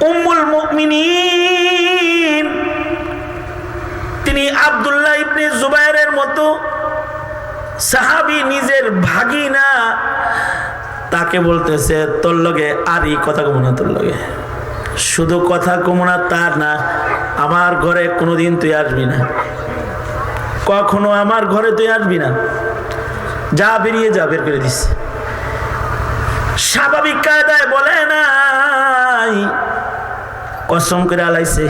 উম্মুল মুমিনিন তিনি আব্দুল্লাহ ইবনে জুবায়েরের মতো সাহাবী, নিজের ভাগিনা, তাকে বলতেছে তোর লগে আর এই কথা কমো না, তোর লগে শুধু কথা কমো না তা না, আমার ঘরে কোনোদিন তুই আসবি না, কখনো আমার ঘরে তুই আসবি না, যা বেরিয়ে যা, বের করে দিস। স্বাভাবিক কায়দায় বলে নাই, কসম করে আলাইছে,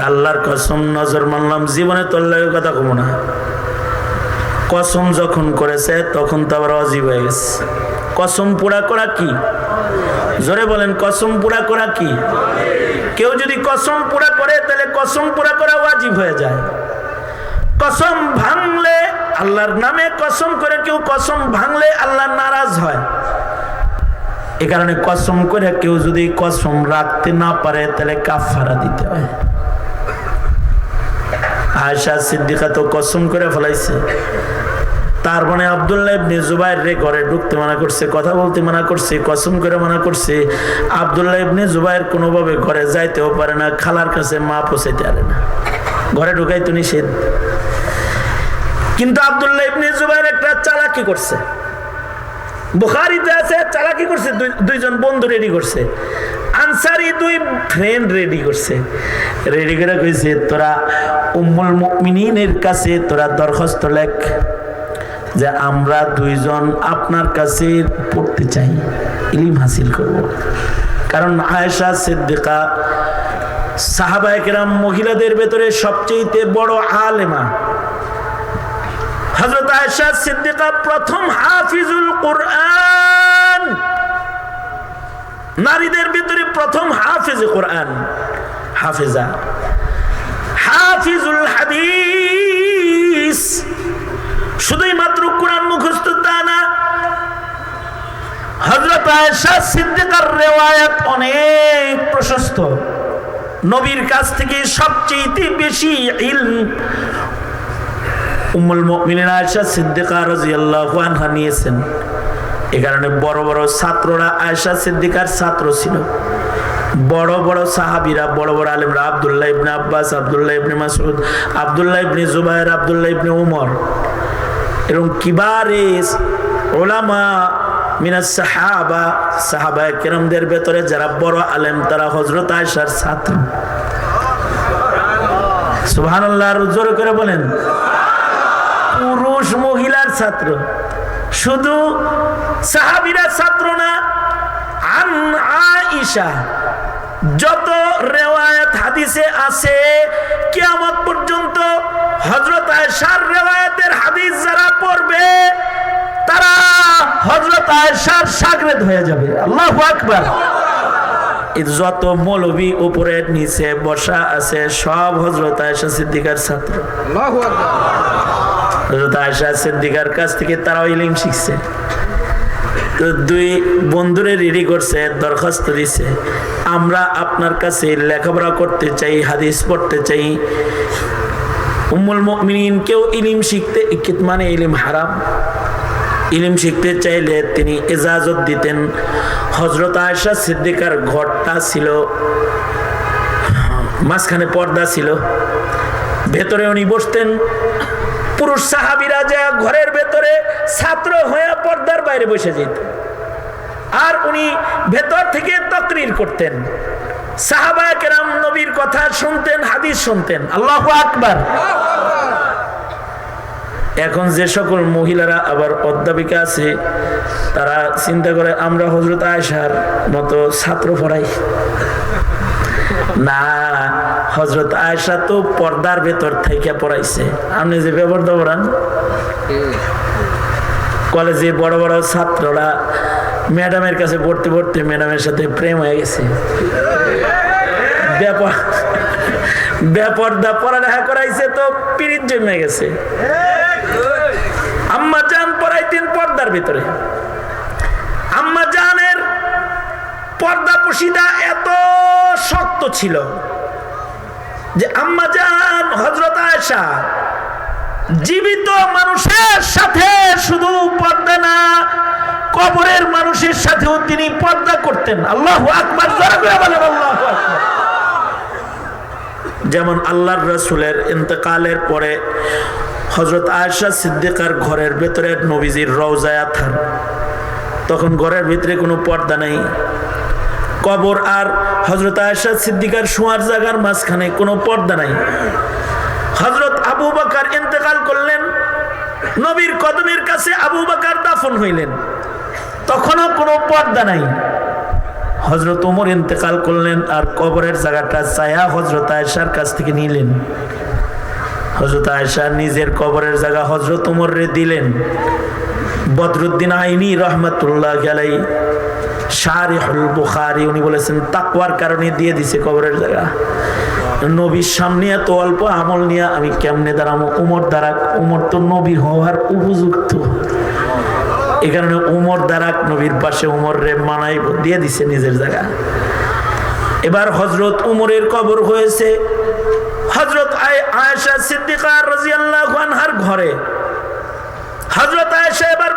আল্লাহর কসম নজর মানলাম, জীবনে তোর লাগে কথা কমো না। কসম যখন করেছে তখন তো আবার অজীব হয়ে গেছে। কসম পুরা করা কি? জোরে বলেন, কসম পুরা করা কি? কেউ যদি কসম পুরা করে তাহলে কসম পুরা করা ওয়াজিব হয়ে যায়। কসম ভাঙলে, আল্লাহর নামে কসম করে কেউ কসম ভাঙলে আল্লাহ নারাজ হয়। এ কারণে কসম করে কেউ যদি কসম রাখতে না পারে তাহলে কাফারা দিতে হয়। আয়েশা সিদ্দিকা তো কসম করে ফেলাইছে, তার মানে আব্দুল্লাহ ইবনে জুবায়ের রে ঘরে ঢুকতে মানা করছে, কথা বলতে মানা করছে, কসম করে মানা করছে। আব্দুল্লাহ ইবনে জুবায়ের কোনোভাবে ঘরে যাইতেও পারে না, খালার কাছে মা পৌঁছাইতে পারে না, ঘরে ঢুকাই তো নিষেধ। কিন্তু আব্দুল্লাহ ইবনে জুবায়ের একটা চালাকি করছে, বুখারীতে আছে, চালাকি করছে। দুইজন বন্ধু রেডি করছে, আনসারি দুই ফ্রেন্ড রেডি করছে, রেডি করে কইছে তোরা উম্মুল মুমিনিনের কাছে তোরা দরখাস্ত লেখ যে আমরা দুইজন আপনার কাছে পড়তে চাই, ইলম হাসিল করব। কারণ আয়েশা সিদ্দিকা সাহাবায়ে কেরাম মহিলাদের ভেতরে সবচেয়ে বড় আলেমা। হযরত আয়েশা সিদ্দিকা প্রথম হাফিজুল কোরআন, নারীদের ভিতরে প্রথম হাফিজ কোরআন, হাফিজা, হাফিজুল হাদিস। শুধুই মাত্র কোরআন মুখস্থ তা না, হযরত আয়েশা সিদ্দিকার রিওয়ায়াত অনেক প্রশস্ত। নবীর কাছ থেকে সবচেয়ে বেশি ইলম উম্মুল মুমিনিন আয়েশা সিদ্দিকা রাদিয়াল্লাহু আনহা নিয়েছেন। এই কারণে বড় বড় ছাত্ররা আয়েশা সিদ্দিকার ছাত্র ছিল। বড় বড় সাহাবীরা, বড় বড় আলেমরা, আব্দুল্লাহ ইবনে আব্বাস, আব্দুল্লাহ ইবনে মাসউদ, আব্দুল্লাহ ইবনে জুবায়ের, আব্দুল্লাহ ইবনে উমর, এরকম কিবারে উলামা মিনাস সাহাবা, সাহাবায়ে কেরামদের ভেতরে যারা বড় আলেম তারা হযরত আয়েশার ছাত্র। সুবহানাল্লাহ, আর জোরে করে বলেন, পুরুষ মহিলার ছাত্র। শুধু সাহাবীরা ছাত্র না, আন আয়েশা যত রিওয়ায়াত হাদিসে আছে কিয়ামত পর্যন্ত হযরত আয়েশার রিওয়ায়াতের হাদিস যারা পড়বে তারা হযরত আয়েশার শাগরেদ হয়ে যাবে। আল্লাহু আকবার। যত মৌলবী উপরে নিচে বসা আছে সব হযরত আয়েশা সিদ্দিকার ছাত্র। আল্লাহু আকবার। হযরত আয়েশা সিদ্দিকার কাছ থেকে তারা ইলম শিখছে। তো দুই বন্ধুরে রেডি করছে, দরখাস্ত দিছে, আমরা আপনার কাছে লেখাপড়া করতে চাই, হাদিস পড়তে চাই। উম্মুল মুমিনিন কেউ ইলম শিখতে, মানে ইলম হারাম, ইলম শিখতে চাইলে তিনি ইজাজত দিতেন। হযরত আয়েশা সিদ্দিকার ঘরটা ছিল মাঝখানে, পর্দা ছিল, ভেতরে উনি বসতেন। পুরুষ সাহাবীরা যা ঘরের ভেতরে ছাত্র হয়ে পর্দার বাইরে বসে যেত, আর উনি ভেতর থেকে তাকরীর করতেন। সাহাবায়ে কেরাম নবীর কথা শুনতেন, হাদিস শুনতেন। আল্লাহু আকবার। এখন যে সকল মহিলারা আবার অধ্যাপিকা আছে তারা চিন্তা করে আমরা হযরত আয়েশার মতো ছাত্র পড়াই না, হযরত আয়েশা তো পর্দার ভেতর থেকে পড়াইছে। আপনি যে পর্দা পড়ান, কলেজে বড় বড় ছাত্ররা ম্যাডামের কাছে পড়তে পড়তে ম্যাডামের সাথে প্রেম হয়ে গেছে, বেপর্দা পড়ালেখা করাইছে তো পিরিত জমে গেছে। আম্মা জান পড়াইতেন পর্দার ভিতরে। আম্মা জানের পর্দা পুশিদা এত শক্ত ছিল যে আম্মা জান হযরত আয়েশা জীবিত মানুষের সাথে শুধু পর্দা না, কবরের মানুষের সাথেও তিনি পর্দা করতেন। আল্লাহু আকবার। জোরে করে বলেন আল্লাহু যেমন আল্লাহর রাসূলের ইন্তেকালের পরে হযরত আয়েশা সিদ্দিকার ঘরের ভেতরে নবীজির রওজায় থান, তখন ঘরের ভিতরে কোনো পর্দা নেই। কবর আর হযরত আয়েশা সিদ্দিকার শোয়ার জায়গার মাঝখানে কোনো পর্দা নাই। হযরত আবু বকর ইন্তেকাল করলেন, নবীর কদমের কাছে আবু বকর দাফন হইলেন, তখনও কোনো পর্দা নাই। হযরত ওমর ইন্তেকাল করলেন আর কবরের জায়গাটা ছায়া হযরত আয়েশার কাছ থেকে নিলেন। হযরত আয়েশা নিজের কবরের জায়গা হযরত ওমরে দিলেন। বদরুদ্দিন আইনি রাহমাতুল্লাহি আলাইহি শারিহুল বুখারী উনি বলেছেন তাকওয়ার কারণে দিয়ে দিছে কবরের জায়গা। নবীর সামনে এত অল্প আমল নিয়ে আমি কেমনে দাঁড়াবো? ওমর দাঁড়াক, ওমর তো নবী হওয়ার উপযুক্ত, এই কারণে ওমর দাঁড়াক, নবীর পাশে ওমর রে মানাই দিয়ে দিছে নিজের জায়গা। এবার হযরত ওমরের কবর হয়েছে হযরত আয়েশা সিদ্দিকা রাদিয়াল্লাহু আনহার ঘরে। হযরত আয়েশা এবার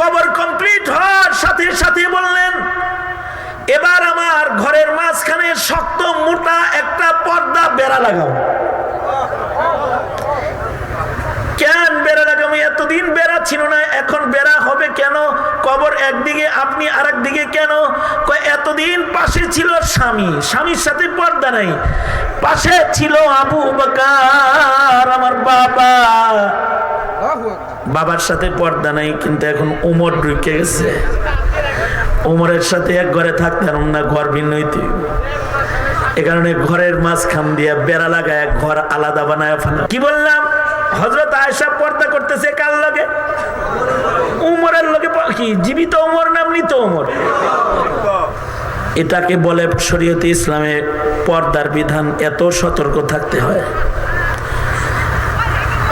কবর কমপ্লিট হওয়ার সাথে সাথে বললেন, এবার আমার ঘরের মাঝখানে শক্ত মোটা একটা পর্দা বেড়া লাগাও। কেন বেড়া লাগাবো? এতদিন বেড়া ছিল না, এখন বেড়া হবে কেন? কবর একদিকে, আপনি আরেক দিকে কেন? এতদিন পাশে ছিল স্বামী, স্বামীর সাথে পর্দা নাই, পাশে ছিল আবু বকর আমার বাবা, বাবার সাথে পর্দা নাই, কিন্তু এখন ওমর ঢুকে গেছে। ওমরের সাথে এক ঘরে থাকতেন না, ঘর ভিন্ন হইতে, এ কারণে ঘরের মাঝখান দিয়ে বেড়া লাগায় ঘর আলাদা বানায় ফেলা। কি বললাম? হযরত আয়েশা পর্দা করতেছে কার লগে? ওমরের লগে। কি জীবিত ওমর না মৃত ওমর? এটাকে বলে শরীয়তে ইসলামে পর্দার বিধান। এত সতর্ক থাকতে হয়।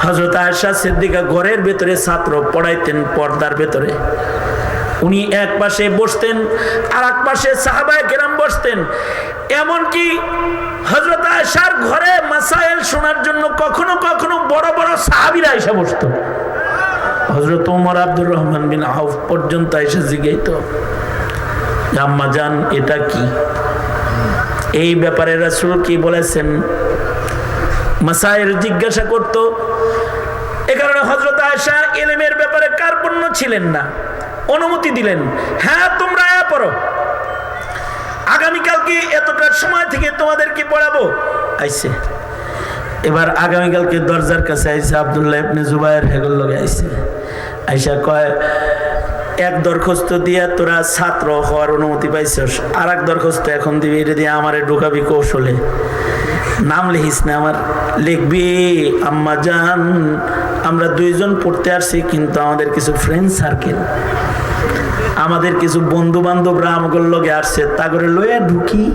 হযরত আয়েশা সিদ্দিকা ঘরের ভেতরে ছাত্র পড়াইতেন পর্দার ভেতরে। উনি এক পাশে বসতেন আর এক পাশে সাহাবায়ে কেরাম বসতেন। এমনকি হযরত আয়েশার ঘরে মাসাইল শোনার জন্য কখনো কখনো বড় বড় সাহাবীরা এসে বসতো। হযরত ওমর আব্দুর রহমান বিন আউফ পর্যন্ত এসে জিজ্ঞাসা, আম্মা জান এটা কি? এই ব্যাপারে রাসূল কি বলেছেন? মাসাইল জিজ্ঞাসা করত। এ কারণে হযরত আয়েশা ইলমের ব্যাপারে কার্পণ্য ছিলেন না, অনুমতি দিলেন, হ্যাঁ তোমরা পড়ো, আগামীকালকে এতটার সময় থেকে তোমাদেরকে পড়াবো। আইছে এবার আগামীকালকে দরজার কাছে আইছে আব্দুল্লাহ ইবনে জুবায়ের, হেগল লগে আইছে। আইসা কয়, এক দরখাস্ত দিয়া তোরা ছাত্র হওয়ার অনুমতি পাইছস, আর এক দরখাস্ত এখন দিবি, এটা দিয়ে আমারে ঢুকাবি কৌশলে। নাম লিখিস না আমার, লিখবি আম্মা জান আমরা দুইজন পড়তে আসছি, কিন্তু আমাদের কিছু ফ্রেন্ড সার্কেল, আমাদের কিছু বন্ধু বান্ধবরা আমাদের লগে আসছে, তা করে লইয়া ঢুকি,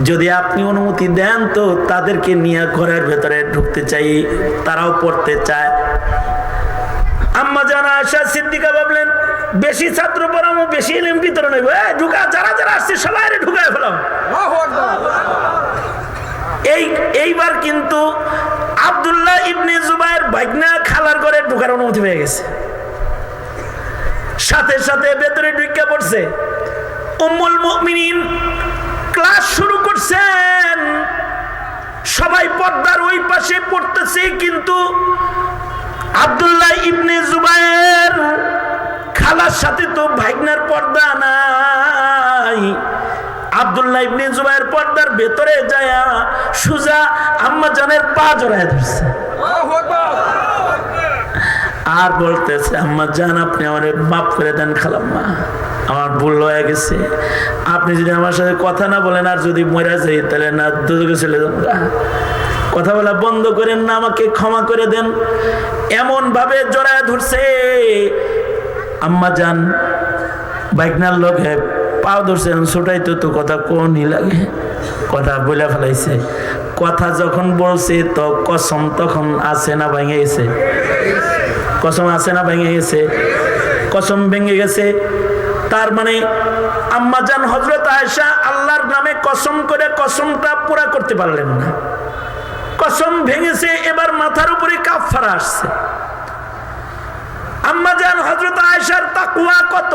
যদি আপনি অনুমতি দেন তো তাদেরকে নিয়ে ঘরের ভেতরে ঢুকতে চাই, তারাও পড়তে চায়। আম্মা জান আয়েশা সিদ্দিকা ভাবলেন, বেশি ছাত্র পড়াবো, বেশি ইলম বিতরণ হইব, ঢুকা, যারা যারা আসছে সবাই ঢুকায় ফেলাম। এইবার কিন্তু আব্দুল্লাহ ইবনে জুবায়ের ভাগনা খালার ঘরে ঢুকার অনুমতি পেয়ে গেছে, সাথে সাথে ভেতরে ঢুকে পড়ছে। উম্মুল মুমিনিন ক্লাস শুরু করছেন, সবাই পর্দার ওই পাশে পড়তেছে, কিন্তু আব্দুল্লাহ ইবনে জুবায়ের খালার সাথে তো ভাগনার পর্দা নাই। আব্দুল্লাহ ইবনে জুবায়ের পর্দার ভেতরে যায় সুজা আম্মা জানের পা জড়ায় ধরছে আর বলতেছে, আম্মা জান আপনি আমারে মাফ করে দেন খালাম্মা, আমার ভুল হয়ে গেছে, আপনি যদি আমার সাথে কথা না বলেন আর যদি মরে যাই তাহলে না দুজকে চলে যাব, কথা বলা বন্ধ করেন না, আমাকে ক্ষমা করে দেন। এমন ভাবে জড়ায় ধরছে। আম্মা জান বাইকনার লোকে পাও ধরছে, ছোটাইতো তো কথা কোনই লাগে, কথা বলে ফেলাইছে। কথা যখন বলছে তো কসম তখন আছে না ভেঙে গেছে, কসম আছে না ভেঙে গেছে, কসম ভেঙে গেছে। তার মানে আম্মা জান হযরত আয়েশা আল্লাহর নামে কসম করে কসমটা পুরা করতে পারলেন না, কসম ভেঙেছে। এবার মাথার উপরে কাফারা আসছে। আম্মা জান হযরত আয়েশার তাকওয়া কত,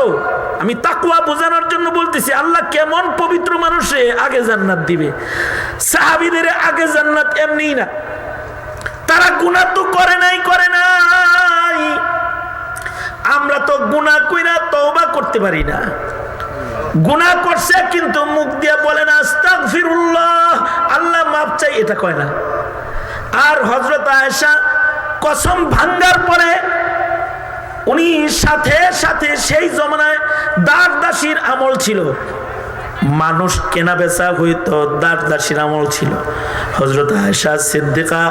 আমি তাকওয়া বোঝানোর জন্য বলতেছি। আল্লাহ কেমন পবিত্র মানুষে আগে জান্নাত দিবে, সাহাবীদের আগে জান্নাত এমনি না, তারা গুনাহ তো করে নাই। আমরা তো গুনাহ কইরা তওবা করতে পারি না। গুনাহ করছে কিন্তু মুখ দিয়ে বলে না আস্তাগফিরুল্লাহ, আল্লাহ মাফ চাই, এটা কয় না। আর হযরত আয়েশা কসম ভাঙ্গার পরে উনি সাথে সাথে সেই জমানায় দাসদাসীর আমল ছিল, মানুষ কেনা বেচা হইতো, দাসদাসীর আমল ছিল। হযরত আয়েশা সিদ্দিকা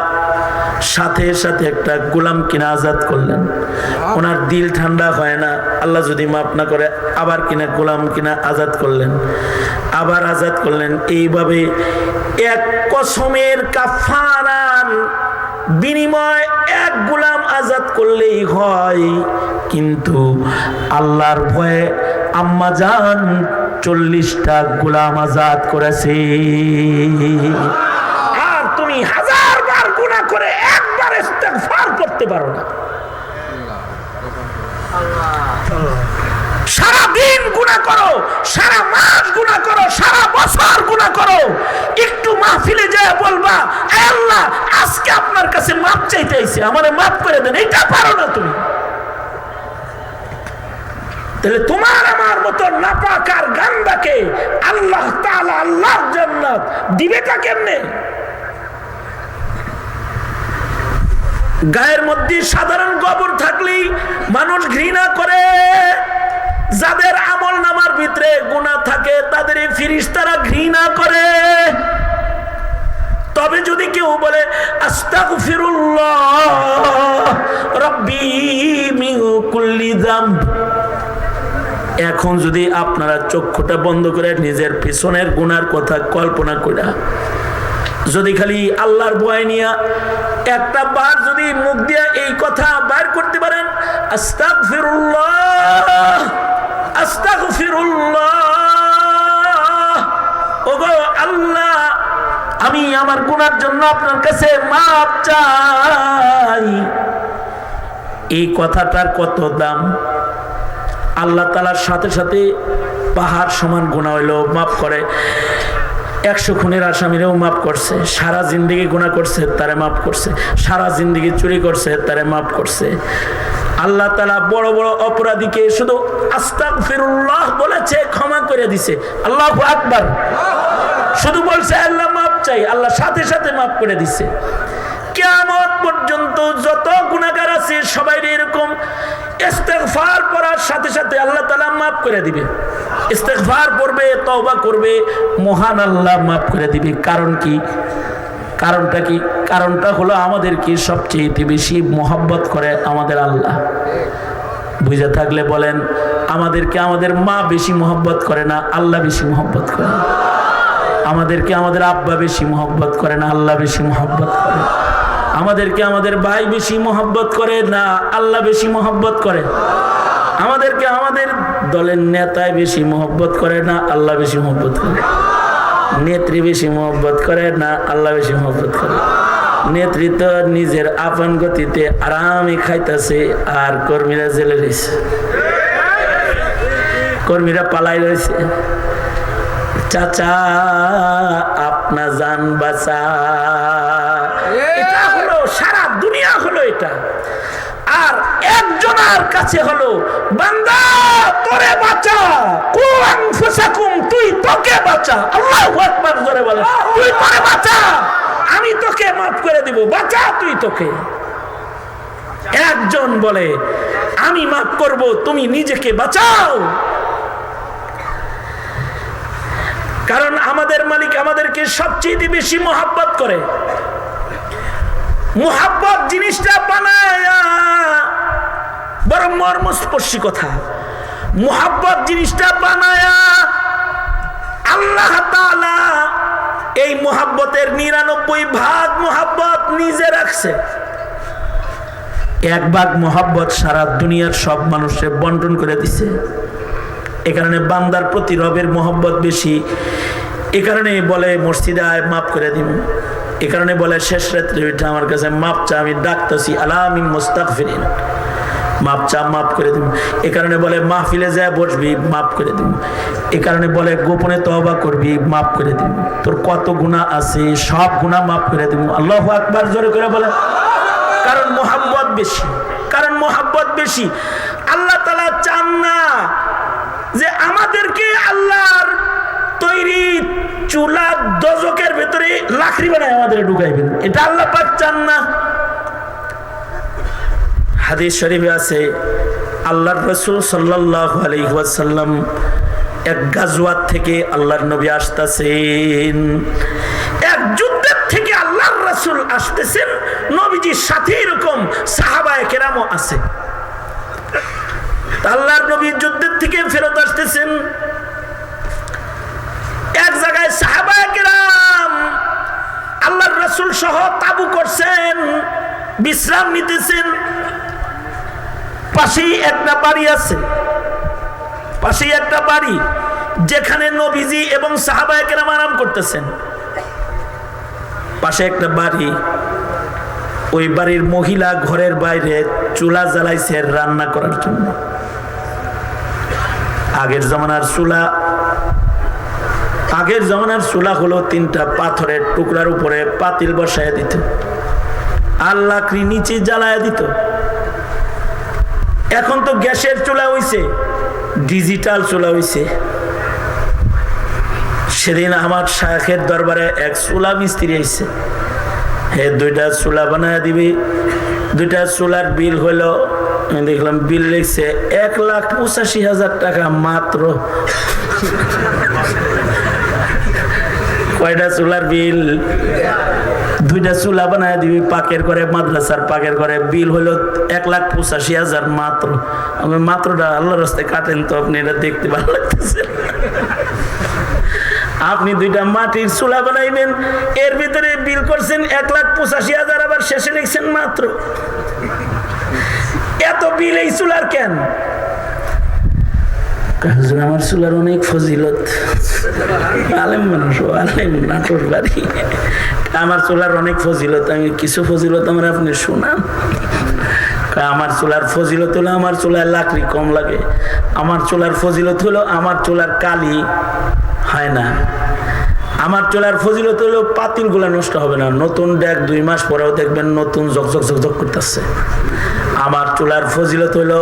সাথে সাথে একটা গোলাম কিনা আজাদ করলেন। ওনার দিল ঠান্ডা হয় না, আল্লাহ যদি মাফ না করে আবার কিনা গোলাম কিনা আজাদ করলেন, আবার আজাদ করলেন। এইভাবে এক কসমের কাফারার বিনিময় এক গোলাম আজাদ করলেই হয়, কিন্তু আল্লাহর ভয়ে আম্মা জান 40টা গোলাম আজাদ করেছে। আর তুমি 1000 বার গুনাহ করে একবার ইস্তেগফার করতে পারো না। সারা দিন গুনাহ করো, সারা মাস গুনাহ করো, সারা বছর গুনাহ করো, একটু মাহফিলে যায় বলবা আয় আল্লাহ আজকে আপনার কাছে মাপ চাইতে আইছি, আমারে মাফ করে দেন, এটা পারো না তুমি। তাহলে তোমার আমার মতো নাপাক আর গান্দাকে আল্লাহ তাআলা আল্লাহর জান্নাত দিবেটা কেমনে? গায়ের মধ্যে সাধারণ গোবর থাকলেই মানুষ ঘৃণা করে, যাদের আমল নামার ভিতরে গুনাহ থাকে তাদের ফেরেশতারা ঘৃণা করে। তবে যদি কেউ বলে আস্তাগফিরুল্লাহ রাব্বি মিন কুল্লি যামব, এখন যদি আপনারা চক্ষুটা বন্ধ করে নিজের পিছনের গুনার কথা কল্পনা করা, যদি খালি আল্লাহর ভয় নিয়ে একটা বার যদি মুখ দিয়ে এই কথা বাইর করতে পারেন, আস্তাগফিরুল্লাহ আস্তাগফিরুল্লাহ, ওগো আল্লাহ আমি আমার গুনার জন্য আপনার কাছে মাপ চাই, এই কথাটার কত দাম। আল্লাহ তাআলার সাথে সাথে পাহাড় সমান গুনাহ হইলেও মাফ করে। 100 খুনের আসামিরেও মাফ করছে, সারা জিন্দেগি গুনাহ করছে তারে মাফ করছে, সারা জিন্দেগি চুরি করছে তারে মাফ করছে। আল্লাহ তাআলা বড় বড় অপরাধীকে শুধু আস্তাগফিরুল্লাহ বলেছে ক্ষমা করে দিছে। আল্লাহু আকবার, শুধু বলছে আল্লাহ মাফ চাই, আল্লাহ সাথে সাথে মাফ করে দিছে। কিয়ামত পর্যন্ত যত গুনাহগার আছে সবাই এরকম ইস্তেগফার করার সাথে সাথে আল্লাহ তাআলা মাফ করে দিবে। ইস্তেগফার করবে, তওবা করবে, মহান আল্লাহ মাফ করে দিবে। কারণ কি? কারণটা কি? কারণটা হলো আমাদেরকে সবচেয়ে বেশি মহব্বত করে আমাদের আল্লাহ। বুঝে থাকলে বলেন, আমাদেরকে আমাদের মা বেশি মহব্বত করে না, আল্লাহ বেশি মহব্বত করে? আমাদেরকে আমাদের আব্বা বেশি মহব্বত করে না, আল্লাহ বেশি মহব্বত করে? আমাদেরকে আমাদের ভাই বেশি মহব্বত করে না, আল্লাহ বেশি মহব্বত করে? আমাদেরকে আমাদের দলের নেতায় বেশি মহব্বত করে না, আল্লাহ বেশি মহব্বত করে? নেত্রী বেশি মহব্বত করে না, আল্লাহ বেশি মহব্বত করে? নেত্রী তো নিজের আপন গতিতে আরামে খাইতেছে, আর কর্মীরা জেলে রয়েছে, কর্মীরা পালাই রয়েছে। চাচা আপনা জান বাঁচা, এটা হলো সারা দুনিয়া হলো এটা। আর একজনের কাছে হলো বান্দা তোরে বাঁচা, কু আনফুসাকুম, তুই তোকে বাঁচা। আল্লাহু আকবার, জোরে বলে তুই তোরে বাঁচা, আমি তোকে মাফ করে দিব, বাঁচা তুই তোকে। একজন বলে আমি মাফ করব, তুমি নিজেকে বাঁচাও। কারণ আমাদের মালিক আমাদেরকে সবচেয়ে বেশি মহব্বত করে। মহব্বত জিনিসটা বানায়া, বড় মর্মস্পর্শী কথা, মহব্বত জিনিসটা বানায়া আল্লাহ তাআলা এই মহব্বতের 99 ভাগ মহব্বত নিজে রাখছে। 1 ভাগ মহব্বত সারা দুনিয়ার সব মানুষের বন্টন করে দিছে। এ কারণে বান্দার প্রতি রবের মহব্বত বেশি। এ কারণে বলে মসজিদে আয় মাফ করে দিব, এ কারণে বলে শেষ রাত্রে উঠে আমার কাছে মাপ চা, আমি ডাকতেছি আলামিন মুস্তাগফিরিন, মাপ চা, মাপ করে দিব। এ কারণে বলে মাহফিলে যায় বসবি, মাপ করে দিব। এ কারণে বলে গোপনে তওবা করবি, মাপ করে দিব। তোর কত গুনাহ আছে সব গুনাহ মাপ করে দিব। আল্লাহু আকবার জোরে করে বলে। কারণ মোহাব্বত বেশি, কারণ মোহাব্বত বেশি। আল্লাহ তাআলা চান না যে আমাদেরকে আল্লাহর তৈরি চুলা দজকের ভেতরে লাকড়ি বানায় আমাদের ঢুকাইবেন, এটা আল্লাহ পাক চান না। হাদিস শরীফে আছে আল্লাহর রাসূল সাল্লাল্লাহু আলাইহি ওয়াসাল্লাম এক গাজওয়াত থেকে আল্লাহর নবী আসতেছেন, এক যুদ্ধের থেকে আল্লাহর রাসূল আসতেছেন, নবীজির সাথে এরকম সাহাবায়ে কেরামও আছে। আল্লাহর নবী যুদ্ধের থেকে ফেরত আসতেছেন, এক জায়গায় সাহাবায়ে কেরাম আল্লাহর রাসূল সহ তাবু করছেন, বিশ্রাম নিতেছেন। পাশেই একটা বাড়ি আছে, পাশেই একটা বাড়ি যেখানে নবীজি এবং সাহাবায়ে কেরাম আরাম করতেছেন। পাশে একটা বাড়ি, ওই বাড়ির মহিলা ঘরের বাইরে চুলা জ্বালাইছে রান্না করার জন্য। আগের জমানার চুলা হলো তিনটা পাথরের টুকরার উপরে পাতিল বসায় দিত, আর লাকড়ি নিচে জ্বালায় দিত। এখন তো গ্যাসের চুলা হইছে, ডিজিটাল চুলা হইছে। সেদিন আমার শায়েখের দরবারে এক চুলা মিস্ত্রি আইছে, হে দুইটা চুলা বানায় দিবি। দুইটা চুলার বিল হইল, আমি দেখলাম বিল লিখছে 1,85,000 টাকা মাত্র। কয়টা চুলার বিল? দুইটা চুলা বানায় দিবি পাকের করে, মাদ্রাসার পাকের করে, বিল হইল 1,85,000 মাত্র। আমি মাত্রটা আল্লাহর রাস্তায় কাটেন তো, আপনি এটা দেখতে ভালো লাগতেছে। আপনি দুইটা মাটির চুলা বানাইবেন, এর ভিতরে বিল করছেন 1,85,000, আবার শেষে লিখছেন মাত্র। এত বিল এই চুলার কেন? আমার চুলার অনেক ফজিলত, আলেম মানুষ, আলেম নাটোর বাড়ি, আমার চুলার অনেক ফজিলত। আমি কিছু ফজিলত আমার আপনি শোনান। আমার চুলার ফজিলত হলো আমার চুলার লাকড়ি কম লাগে, আমার চুলার ফজিলত হলো আমার চুলার কালি হয় না, আমার চুলার ফজিলত হলো পাতিল গুলা নষ্ট হবে না, নতুন ডেক 2 মাস পরেও দেখবেন নতুন ঝকঝক ঝকঝক করতেছে। আমার চুলার ফজিলত হলো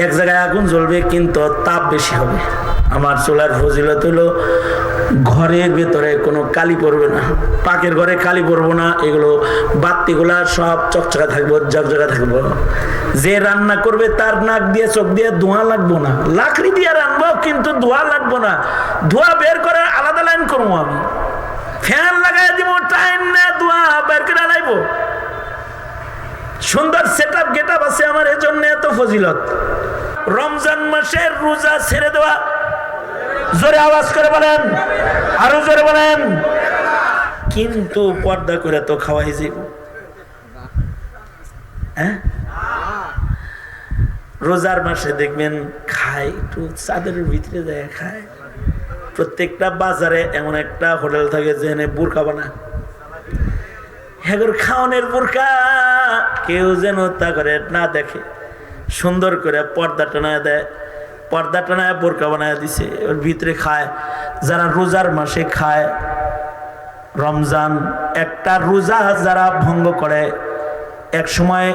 এক জায়গায় আগুন জ্বলবে কিন্তু তাপ বেশি হবে। আমার চুলার ফজিলত হলো ঘরের ভেতরে কোনো কালি পড়বে না, পাকের ঘরে কালি পড়বো না, এগুলো বাতিগুলা সব চকচকা থাকবো, ঝকঝকা থাকবো। যে রান্না করবে তার নাক দিয়ে চোখ দিয়ে ধোঁয়া লাগবো না, লাকড়ি দিয়ে রান্নবো কিন্তু ধোঁয়া লাগবো না, ধোঁয়া বের করে আলাদা লাইন করবো। আমি ফ্যান লাগাই দিব, টাইম না ধোঁয়া বের করে আনাইবো। সুন্দর সেটআপ গেটআপ আছে আমার, এজন্য এত ফজিলত। রমজান মাসের রোজা ছেড়ে দেওয়া, জোরে আওয়াজ করে বলেন, আরো জোরে বলেন। কিন্তু পর্দা করে তো খাওয়াই যাব, হ্যাঁ? রোজার মাসে দেখবেন খায় একটু চাদরের ভিতরে যায় খায়। প্রত্যেকটা বাজারে এমন একটা হোটেল থাকে যেখানে বোরকা বানায়, হেগর খাওয়ানোর বোরকা কেউ যেন তা করে না দেখে, সুন্দর করে পর্দা টানায় দেয়, পর্দা টানায় বোরকা বানায় দিছে, ওর ভিতরে খায়। যারা রোজার মাসে খায়, রমজান একটা রোজা যারা ভঙ্গ করে, এক সময়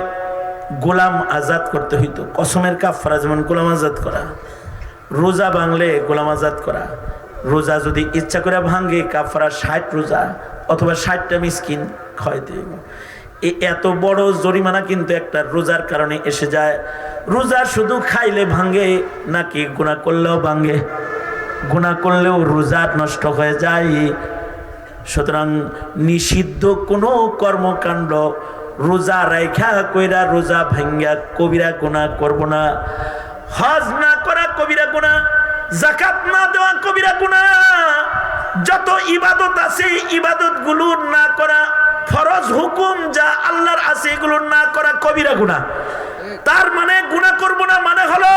গোলাম আজাদ করতে হইতো, কসমের কাফারা যেমন গোলাম আজাদ করা, রোজা ভাঙলে গোলাম আজাদ করা। রোজা যদি ইচ্ছা করে ভাঙে কাফারা 60 রোজা অথবা 60টা মিসকিন খাওয়াইতে হইব। এত বড় জরিমানা কিন্তু একটা রোজার কারণে এসে যায়। রোজা শুধু খাইলে ভাঙে নাকি গুনাহ করলেও ভাঙে? গুনাহ করলেও রোজা নষ্ট হয়ে যায়। সুতরাং নিষিদ্ধ কোনো কর্মকাণ্ড রোজা রাইখা কইরা রোজা ভাঙ্গা কবিরা গুনাহ করব না। হজ না করা কবিরা গুনাহ, যাকাত না দেওয়া কবিরা গুনাহ, যত ইবাদত আছে ইবাদত গুলো না করা, ফরজ হুকুম যা আল্লাহর আছে এগুলো না করা কবিরা গুনাহ। তার মানে গুনাহ করব না মানে হলো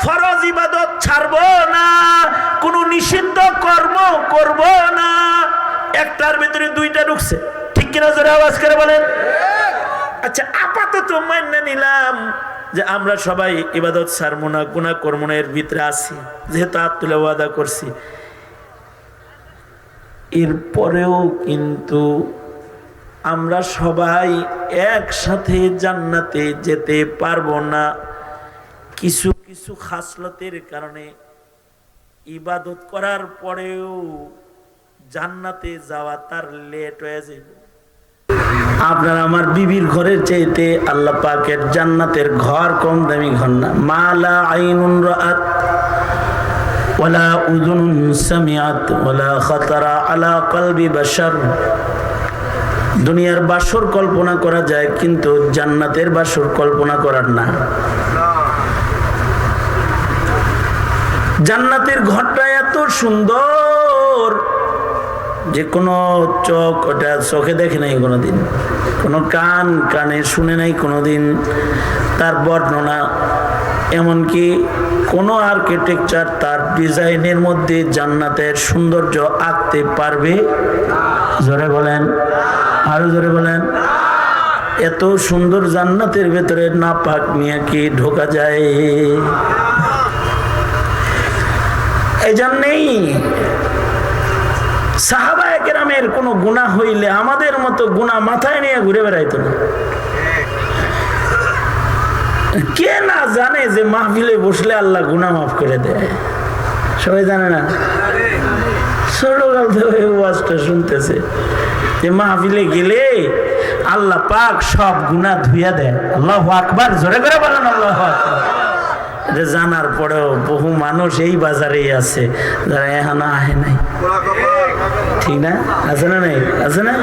ফরজ ইবাদত ছাড়বো না, কোনো নিষিদ্ধ কর্ম করব না। একটার ভিতরে দুইটা ঢুকছে, ঠিক কিনা জোরে আওয়াজ করে বলেন। আচ্ছা, আপাতত মান্য নিলাম যে আমরা সবাই ইবাদত ছাড়বো না, গুনাহ করবো না, এর ভিতরে আছি, যেহেতু হাত তুলে ওয়াদা করছি। এরপরেও কিন্তু আমরা সবাই একসাথে জান্নাতে যেতে পারবো না। কিছু কিছু খাসলতের কারণে ইবাদত করার পরেও জান্নাতে যাওয়া তার লেট হয়ে যাবে। আপনার আমার বিবির ঘরের চাইতে আল্লাহ পাকের জান্নাতের ঘর কম দামি ঘর না। মালা আইনুন রাআত ওয়ালা উযুনুন সামিআত ওয়ালা খাতারা আলা কলবি বাশার। দুনিয়ার বাসর কল্পনা করা যায়, কিন্তু জান্নাতের বাসর কল্পনা করার না। জান্নাতের ঘরটা এত সুন্দর যে কোনো চোখ ওটা চোখে দেখে নাই কোনোদিন, কোনো কান কানে শুনে নাই কোনোদিন তার বর্ণনা। এমনকি কোনো আর্কিটেকচার তার ডিজাইনের মধ্যে জান্নাতের সৌন্দর্য আঁকতে পারবে? জোরে বলেন, আরো জোরে বলেন। এত সুন্দর জান্নাতের ভেতরে নাপাক নিয়ে কি ঢোকা যায়? এই জন্যেই সাহাবায়ে কেরামের কোনো গুনাহ হইলে আমাদের মতো গুনাহ মাথায় নিয়ে ঘুরে বেড়াইতো না। কে না জানে যে মাহফিলে বসলে আল্লাহ গুনাহ মাফ করে দেয়? সবাই জানে না? ছোটকাল থেকে ওয়াজটা শুনতেছে যে মাহফিলে গেলে আল্লাহ পাক সব গুনাহ ধুইয়া দেয়। আল্লাহু আকবার, জোরে করে বলেন আল্লাহু আকবার। এটা জানার পরেও বহু মানুষ এই বাজারেই আছে যারা এখনো আহে নাই, ঠিক না? আছে না? নাই? আছে না?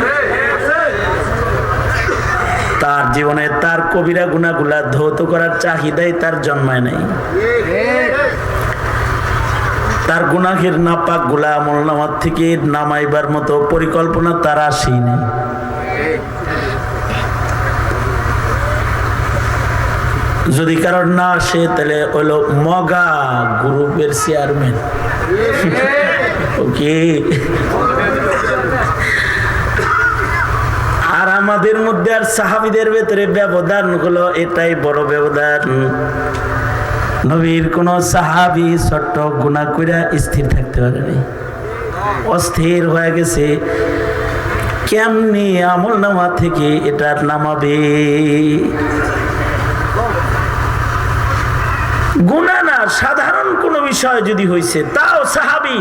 তার জীবনে তার কবিরা গুনাহগুলা ধৌত করার চাহিদাই তার জন্মায় নাই। তার গুনাহের নাপাক গুলা আমলনামার থেকে নামাইবার মতো পরিকল্পনা তার আসেই নাই। যদি কারণ না আসে তাহলে হলো মগা গ্রুপের চেয়ারম্যান। ওকে, আর আমাদের মধ্যে আর সাহাবীদের ভেতরে ব্যবধান হলো এটাই বড় ব্যবধান। নবীর কোন সাহাবী ছোট্ট গুনাহ কইরা স্থির থাকতে পারেনি, অস্থির হয়ে গেছে। কেমনি আমল নামা থেকে এটা নামাবে? গুনাহ না, সাধারণ কোনো বিষয় যদি হয়েছে তাও সাহাবী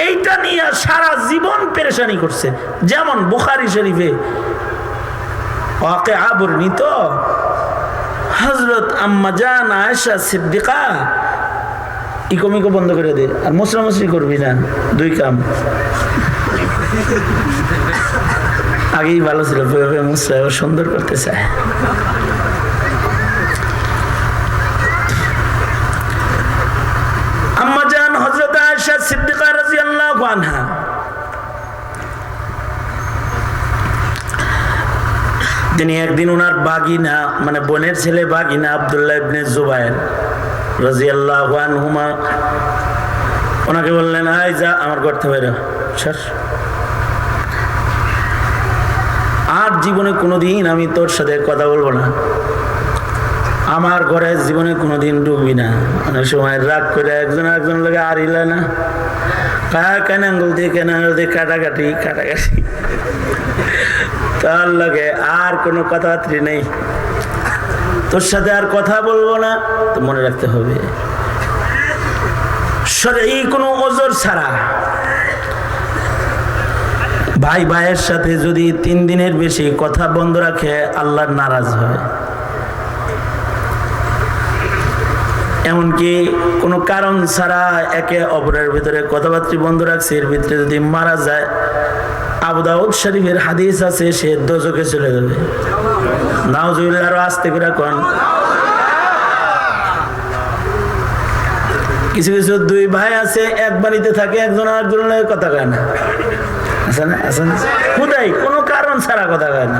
এইটা নিয়ে সারা জীবন পেরেশানি করছে। যেমন বুখারী শরীফে ওয়াকিআ বর্ণিত, হযরত আম্মা জান আয়েশা সিদ্দিকা, ইকো বন্ধ করে দে, আর মুসরামুসরি করবি না, দুই কাম। আগেই ভালো ছিল, মুসরা সুন্দর করতে চায়। আম্মা জান হযরত আয়েশা সিদ্দিকা রাদিয়াল্লাহু আনহা তিনি একদিন ওনার বাগিনা, মানে বোনের ছেলে বাগিনা আব্দুল্লাহ ইবনে জুবায়ের রাদিয়াল্লাহু আনহুমা ওনাকে বললেন, আয় যা আমার ঘর থেকে বের হ, আর জীবনে কোনোদিন আমি তোর সাথে কথা বলবো না, আমার ঘরে জীবনে কোনোদিন ঢুকবি না। অনেক সময় রাগ করে একজন একজন লোক আর ইলা না, কেন আঙ্গুল দিয়ে কেন আঙ্গুল দিয়ে কাটাকাটি তার লাগে আর কোনো কথাবার্তা নেই, তোর সাথে আর কথা বলবো না। তো মনে রাখতে হবে এই কোনো ওজর ছাড়া ভাই ভাইয়ের সাথে যদি 3 দিনের বেশি কথা বন্ধ রাখে আল্লাহ নারাজ হয়। এমনকি কোনো কারণ ছাড়া একে অপরের ভিতরে কথাবার্তা বন্ধ রাখছে, এর ভিতরে যদি মারা যায়, আবু দাউদ শরীফের হাদিস আছে, সে দোজখে চলে যাবে। নাউজুবিল্লাহ, আরো আস্তে করে কোন। কিছু কিছু দুই ভাই আছে এক বাড়িতে থাকে, একজন আরেকজনের কথা কয় না, আছে না? আছে না? খুদাই কোনো কারণ ছাড়া কথা কয় না।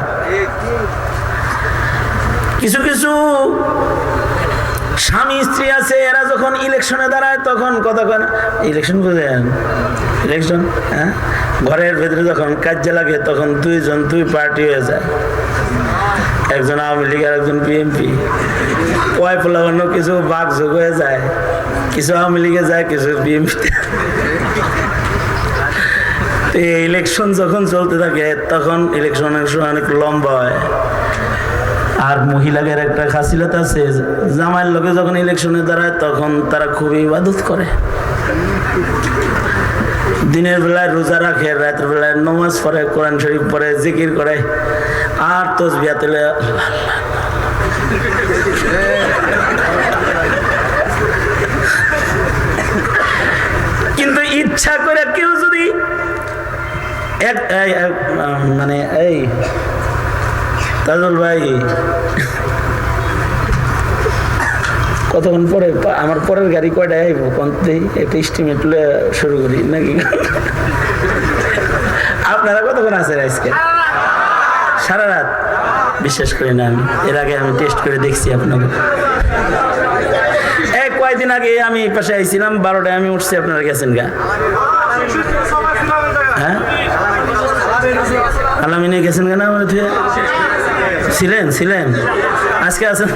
কিছু কিছু স্বামী স্ত্রী আছে, এরা যখন ইলেকশনে দাঁড়ায় তখন কথা কয় না। ইলেকশন বুঝেন? ইলেকশন, হ্যাঁ, ঘরের ভেতরে যখন কাজে লাগে তখন দুই পার্টি হয়ে যায়। একজন আওয়ামী লীগ আর একজন বিএনপি, কয় পোলাবান্য কিছু বাঘ যোগ হয়ে যায়, কিছু আওয়ামী লীগে যায়, কিছু বিএনপি। ইলেকশন যখন চলতে থাকে তখন ইলেকশনের সময় অনেক লম্বা হয়। আর মহিলাদের একটা খাসিলত আছে, জামাইয়ের লোকে যখন ইলেকশনে দাঁড়ায় তখন তারা খুবই ইবাদত করে। দিনের বেলায় রোজা রাখে, রাতের বেলায় নামাজ পড়ে, কোরআন শরীফ পড়ে, জিকির করে, আর তাসবিহ তুলে। কিন্তু ইচ্ছা করে কেউ যদি মানে এই তাজুল ভাই কতক্ষণ পরে আমার পরের গাড়ি কয়টায় আইব একটা এস্টিমেট শুরু করি নাকি? আপনারা কতক্ষণ আছেন আজকে? সারা রাত? বিশ্বাস করি না আমি, এর আগে আমি টেস্ট করে দেখছি আপনাকে। কয়েকদিন আগে আমি পাশে আইছিলাম, 12টায় আমি উঠছি, আপনারা গেছেন গা? হ্যাঁ, আলামিনে গেছেন কেন? ছিলেন আজকে আছেন?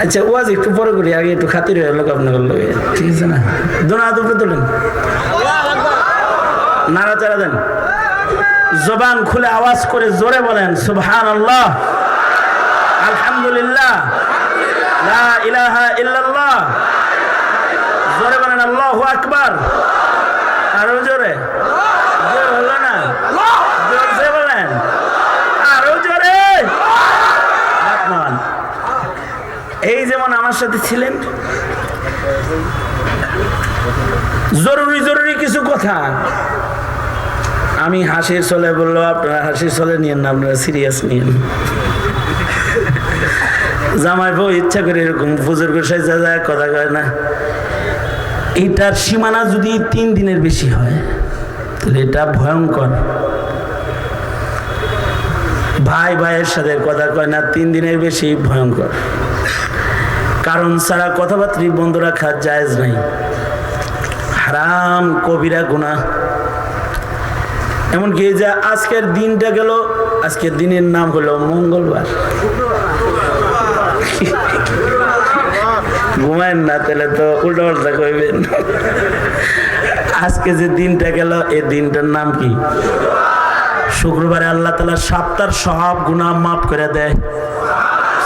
আচ্ছা, ওয়াজ একটু পরে করি, আগে একটু খাতির হয়ে লোক আপনাদের লোক, ঠিক আছে না? দোনা দুটো তোলেন, নাড়াচাড়া দেন, জবান খুলে আওয়াজ করে জোরে বলেন সুবহানাল্লাহ, আলহামদুলিল্লাহ, লা ইলাহা ইল্লাল্লাহ, জোরে বলেন আল্লাহু আকবার, আরো জোরে, হলো না? জোরে বলেন, আরো জোরে। এই যেমন আমার সাথে ছিলেন, জরুরি জরুরি কিছু কথা আমি হাসির চলে বললো, আপনারা হাসির চলে নিয়েন না, আপনারা সিরিয়াস নিয়েন। জামাই বউ ইচ্ছা করে এরকম বুজুর্গ সাজা যায়, কথা কয় না। এটার সীমানা যদি 3 দিনের বেশি হয় তাহলে এটা ভয়ঙ্কর। ভাই ভাইয়ের সাথে কথা কয় না, 3 দিনের বেশি ভয়ঙ্কর। কারণ ছাড়া কথাবার্তা বন্ধ রাখা জায়েজ নাই, হারাম কবিরা গুনাহ। এমনকি যে আজকের দিনটা গেল, আজকের দিনের নাম হলো মঙ্গলবার। ঘুমায়েন না, তাহলে তো উল্টা পাল্টা কইবেন। আজকে যে দিনটা গেল, এই দিনটার নাম কি? শুক্রবারে আল্লাহ তাআলা সপ্তাহের সব গুনাহ মাফ করে দেয়।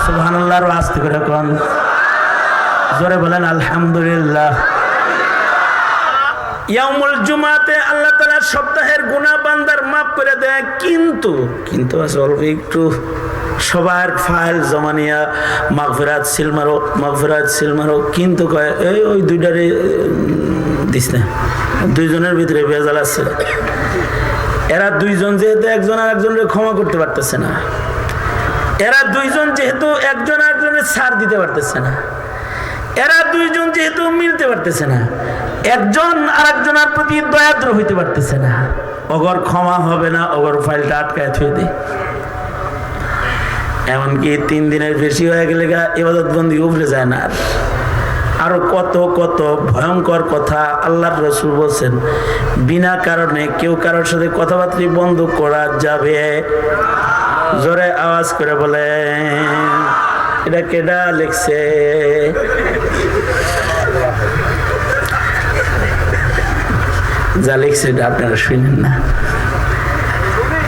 সুবহানাল্লাহ, আর আস্তে করে কোন, জোরে বলেন আলহামদুলিল্লাহ। ইয়াউমুল জুমাতে আল্লাহ তাআলা সপ্তাহের গুনাহ বান্দার মাফ করে দেয়, কিন্তু অল্প একটু সবার ফাইল জমা নিয়া মাগফিরাত সিল মারো, কিন্তু কয় এই ওই দুইটারে দিস না, দুইজনের ভিতরে ভেজাল আছে। এরা দুইজন যেহেতু একজন আর একজনের ক্ষমা করতে পারতেছে না, এরা দুইজন যেহেতু একজন আর একজনের ছাড় দিতে পারতেছে না, এরা দুইজন যেহেতু মিলতে পারতেছে না, একজন আর একজনের প্রতি দয়াদ্র হইতে পারতেছে না, অগর ক্ষমা হবে না, অগর ফাইলটা আটকায় থুয়ে দেয়। এমনকি 3 দিনের বেশি হয়ে গেলে ইবাদত বন্দি উপরে যায় না। আরো কত কত ভয়ঙ্কর কথা আল্লাহর রাসূল বলছেন, বিনা কারণে কেউ কারোর সাথে কথাবার্তা বন্ধ করা যাবে। জোরে আওয়াজ করে বলে, এটা কেডা লিখছে? যা লিখছে এটা আপনারা শুনেন না,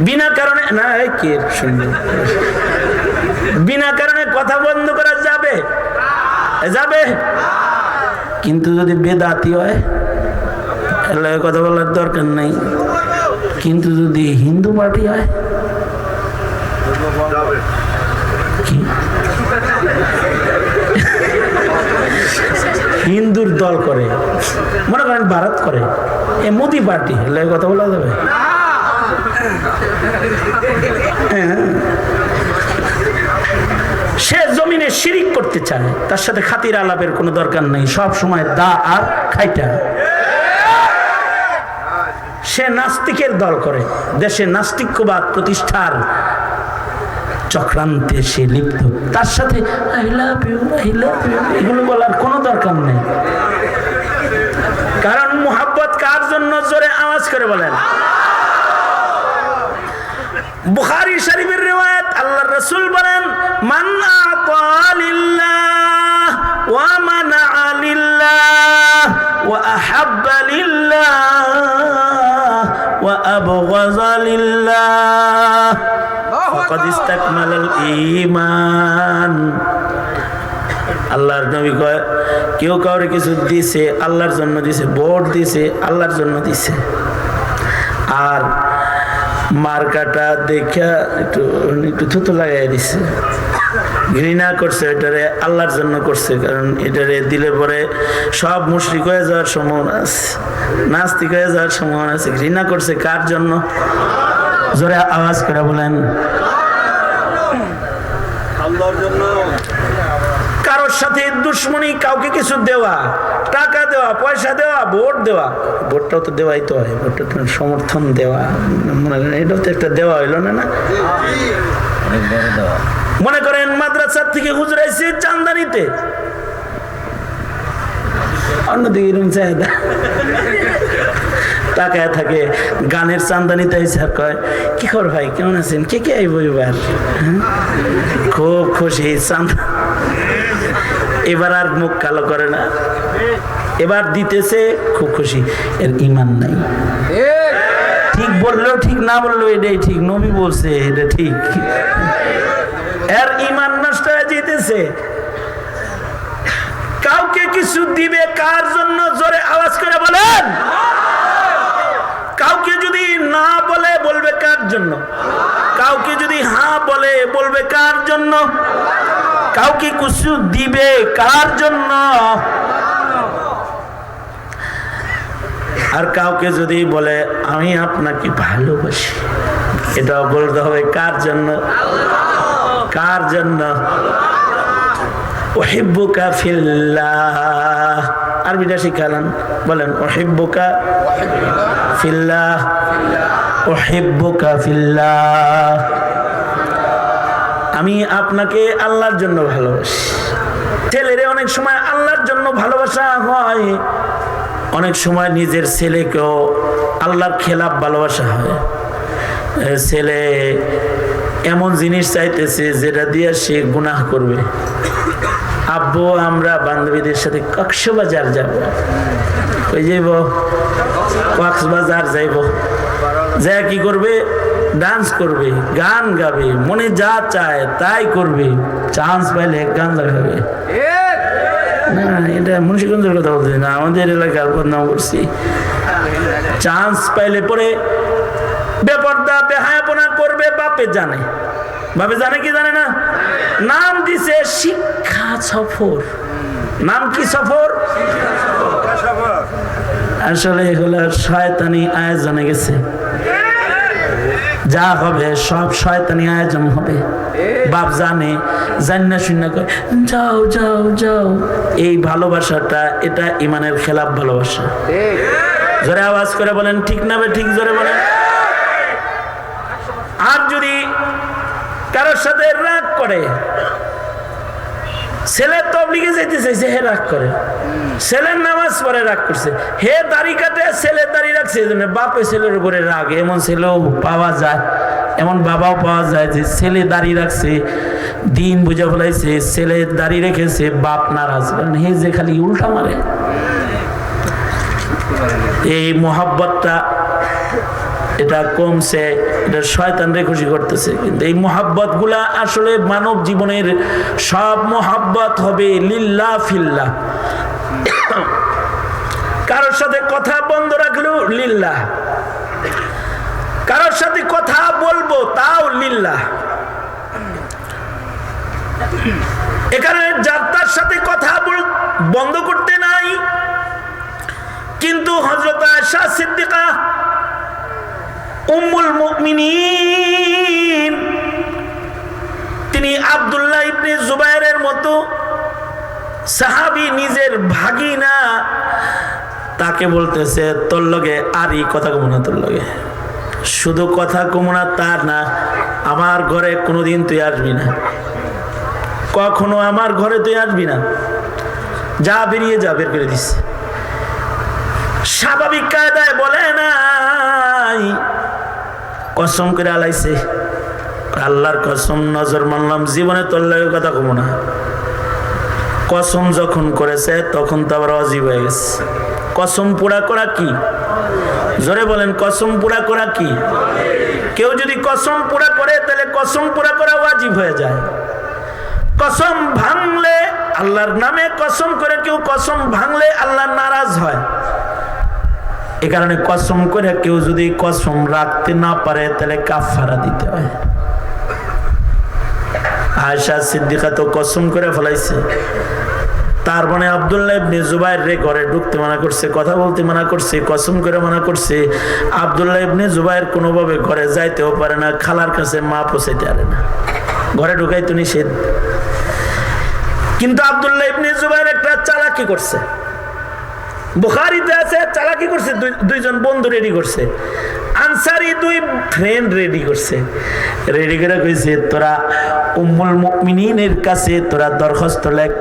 বিনা কারণে না। কি শুনবেন? বিনা কারণে কথা বন্ধ করা যাবে? কিন্তু যদি বেদাতি হয় তাহলে কথা বলার দরকার নাই। কিন্তু যদি হিন্দু পার্টি হয়, কি হিন্দুর দল করে, মনে করেন ভারত করে, এ মোদি পার্টি হলে কথা বলা যাবে? সে জমিনে শিরিক করতে চায়, তার সাথে খাতির আলাপের কোনো দরকার নেই, সব সময় দা আর খাইটা। সে নাস্তিকের দল করে, দেশে নাস্তিক্যবাদ প্রতিষ্ঠার চক্রান্তে সে লিপ্ত, তার সাথে আই লাভ ইউ এগুলো বলার কোনো দরকার নেই। কারণ মুহাব্বত কার জন্য? জোরে আওয়াজ করে বলেন। বুখারী শরীফের রিওয়ায়াত, আল্লাহর রাসূল বলেন, মান আতা লিল্লাহ ওয়া মানাআ লিল্লাহ ওয়া আহাব্বা লিল্লাহ ওয়া আবগাযা লিল্লাহ ফাকাদ ইসতাকমালাল ঈমান। আল্লাহর নবী কয়, কেউ কাউরে কিছু দিছে আল্লাহর জন্য দিছে, ভোট দিছে আল্লাহর জন্য দিছে, আর মার্কাটা দেখা একটু থুতু লাগাই দিছে, ঘৃণা করছে, এটারে আল্লাহর জন্য করছে, কারণ এটারে দিলে পরে সব মুশরিক হয়ে যাওয়ার সম্ভাবনা আছে, নাস্তিক হয়ে যাওয়ার সম্ভাবনা আছে। ঘৃণা করছে কার জন্য? জোরে আওয়াজ করে বলেন, আল্লাহর জন্য। কারোর সাথে দুশ্মনী, কাউকে কিছু দেওয়া, টাকা দেওয়া, পয়সা দেওয়া, ভোট দেওয়া, ভোটটাও তো দেওয়াই তো হয়, ভোটটা সমর্থন দেওয়া, মনে করেন এটাও তো একটা দেওয়া হইল না? মনে করেন মাদ্রাসার থেকে হুজুর আইছে চান্দানিতে, অন্যদিকে এরকম চাহিদা তাকায় থাকে, গানের চান্দানিতে আইসা কয়, কি খবর ভাই, কেমন আছেন, কে কে আইব এবার? খুব খুশি, চান্দা এবার আর মুখ কালো করে না, এবার দিতেছে, খুব খুশি। এর ঈমান নাই। ঠিক বললেও ঠিক, না বললেও এটাই ঠিক, নবী বলছে এটা ঠিক, এর ঈমান নষ্ট হয়ে যেতেছে। কাউকে কিছু দিবে কার জন্য? জোরে আওয়াজ করে বলেন। কাউকে যদি না বলে বলবে কার জন্য? কাউকে যদি হ্যাঁ বলে বলবে কার জন্য? কাউকে কিছু দিবে কার জন্য? আর কাউকে যদি বলে আমি আপনাকে ভালোবাসি, এটাও বলতে হবে কার জন্য? কার জন্য? উহিব্বুকা ফিল্লাহ। আরবিটা শিখালেন, বলেন উহিব্বুকা ফিল্লাহ, উহিব্বুকা ফিল্লাহ। আমি আপনাকে আল্লাহর জন্য ভালোবাসি। ছেলেরে অনেক সময় আল্লাহর জন্য ভালোবাসা হয়, অনেক সময় নিজের ছেলেকেও আল্লাহর খেলাফ ভালোবাসা হয়। ছেলে এমন জিনিস চাইতেছে যেটা দিয়ে সে গুনাহ করবে। আব্বু আমরা বান্ধবীদের সাথে কক্সবাজার যাব, ওই যাইব কক্সবাজার যাইব, যা কি করবে? ডান্স করবে, গান গাবে, মনে যা চায় তাই করবে, চান্স পাইলে গান লাগাবে। না, এটা মুন্সিগঞ্জের কথা বলছি না, আমাদের এলাকার বদনাম করছি। চান্স পাইলে পরে বেপরদা বেহায়াপনা করবে, বাপে জানে। বাপে জানে কি জানে না? নাম দিছে শিক্ষা সফর। নাম কি সফর? আসলে এগুলো শয়তানি আয়োজনে গেছে, যা হবে সব শয়তানি আয়োজন হবে। বাপ জানে, জান্না শুন্না করে যাও যাও যাও। এই ভালোবাসাটা এটা ইমানের খেলাফ ভালোবাসা। জোরে আওয়াজ করে বলেন ঠিক না বে ঠিক? জোরে বলেন। আর যদি কারোর সাথে রাগ করে, ছেলে তবলিগে যেতে চাইছে, হে রাগ করে, ছেলের নামাজ পড়ে রাগ করছে, হে দাড়ি কাটে, ছেলে দাড়ি রাখছে, এই জন্য বাপে ছেলের উপরে রাগ। এমন ছেলেও পাওয়া যায়, এমন বাবাও পাওয়া যায় যে ছেলে দাড়ি রাখছে, দিন বুঝে ফেলাইছে, ছেলে দাড়ি রেখেছে, বাপ নারাজ, কারণ হে যে খালি উল্টা মারে। এই মোহাব্বতটা এটা কমছে, এটা শয়তানরে খুশি করতেছে। কিন্তু এই মোহাব্বত গুলা আসলে মানব জীবনের সব মোহাব্বত হবে লিল্লাহ ফিল্লাহ। কারোর সাথে কথা বন্ধ রাখলো লিল্লাহ, কারোর সাথে কথা বলবো তাও লিল্লাহ। এখানে যার সাথে কথা বন্ধ করতে নাই, কিন্তু হযরত আয়েশা সিদ্দিকা উম্মুল মুমিনিন তিনি আব্দুল্লাহ ইবনে জুবায়েরের মতো সাহাবী, নিজের ভাগিনা, তাকে বলতেছে তোর লগে আরই কথা কমু না, তোর লগে শুধু কথা কমু না তার না, আমার ঘরে কোনোদিন তুই আসবি না, কখনো আমার ঘরে তুই আসবি না, যা বেরিয়ে যা, বের করে দিস। স্বাভাবিক কায়দায় বলে নাই, কসম করে আলাইছে, আল্লাহর কসম নজর মানলাম, জীবনে তোর লাগে কথা কমো না। কসম যখন করেছে তখন তো আবার অজীব হয়ে গেছে। কসম পুরা করা কি? জোরে বলেন, কসম পুরা করা কি? কেউ যদি কসম পুরা করে তাহলে কসম পুরা করা ওয়াজিব হয়ে যায়। কসম ভাঙলে, আল্লাহর নামে কসম করে কেউ কসম ভাঙলে আল্লাহ নারাজ হয়। এ কারণে কসম করে কেউ যদি কসম রাখতে না পারে তাহলে কাফারা দিতে হয়। আয়েশা সিদ্দিকা তো কসম করে ফেলাইছে। তার মানে আব্দুল্লাহ ইবনে জুবাইর রে ঘরে ঢুকতে মানা করছে, কথা বলতে মানা করছে, কসম করে মানা করছে। আব্দুল্লাহ ইবনে জুবাইর কোনোভাবে ঘরে যাইতেও পারে না, খালার কাছে মা পৌঁছাইতে পারে না, ঘরে ঢুকাইতো নিষেধ। কিন্তু আব্দুল্লাহ ইবনে জুবাইর একটা চালাকি করছে, বুখারীতে আছে, চালাকি করছে। দুইজন বন্ধু রেডি করছে, আনসারি দুই ফ্রেন্ড রেডি করছে। রেডি করে কইছে, তোরা উম্মুল মুমিনিনের কাছে তোরা দরখাস্ত লেখ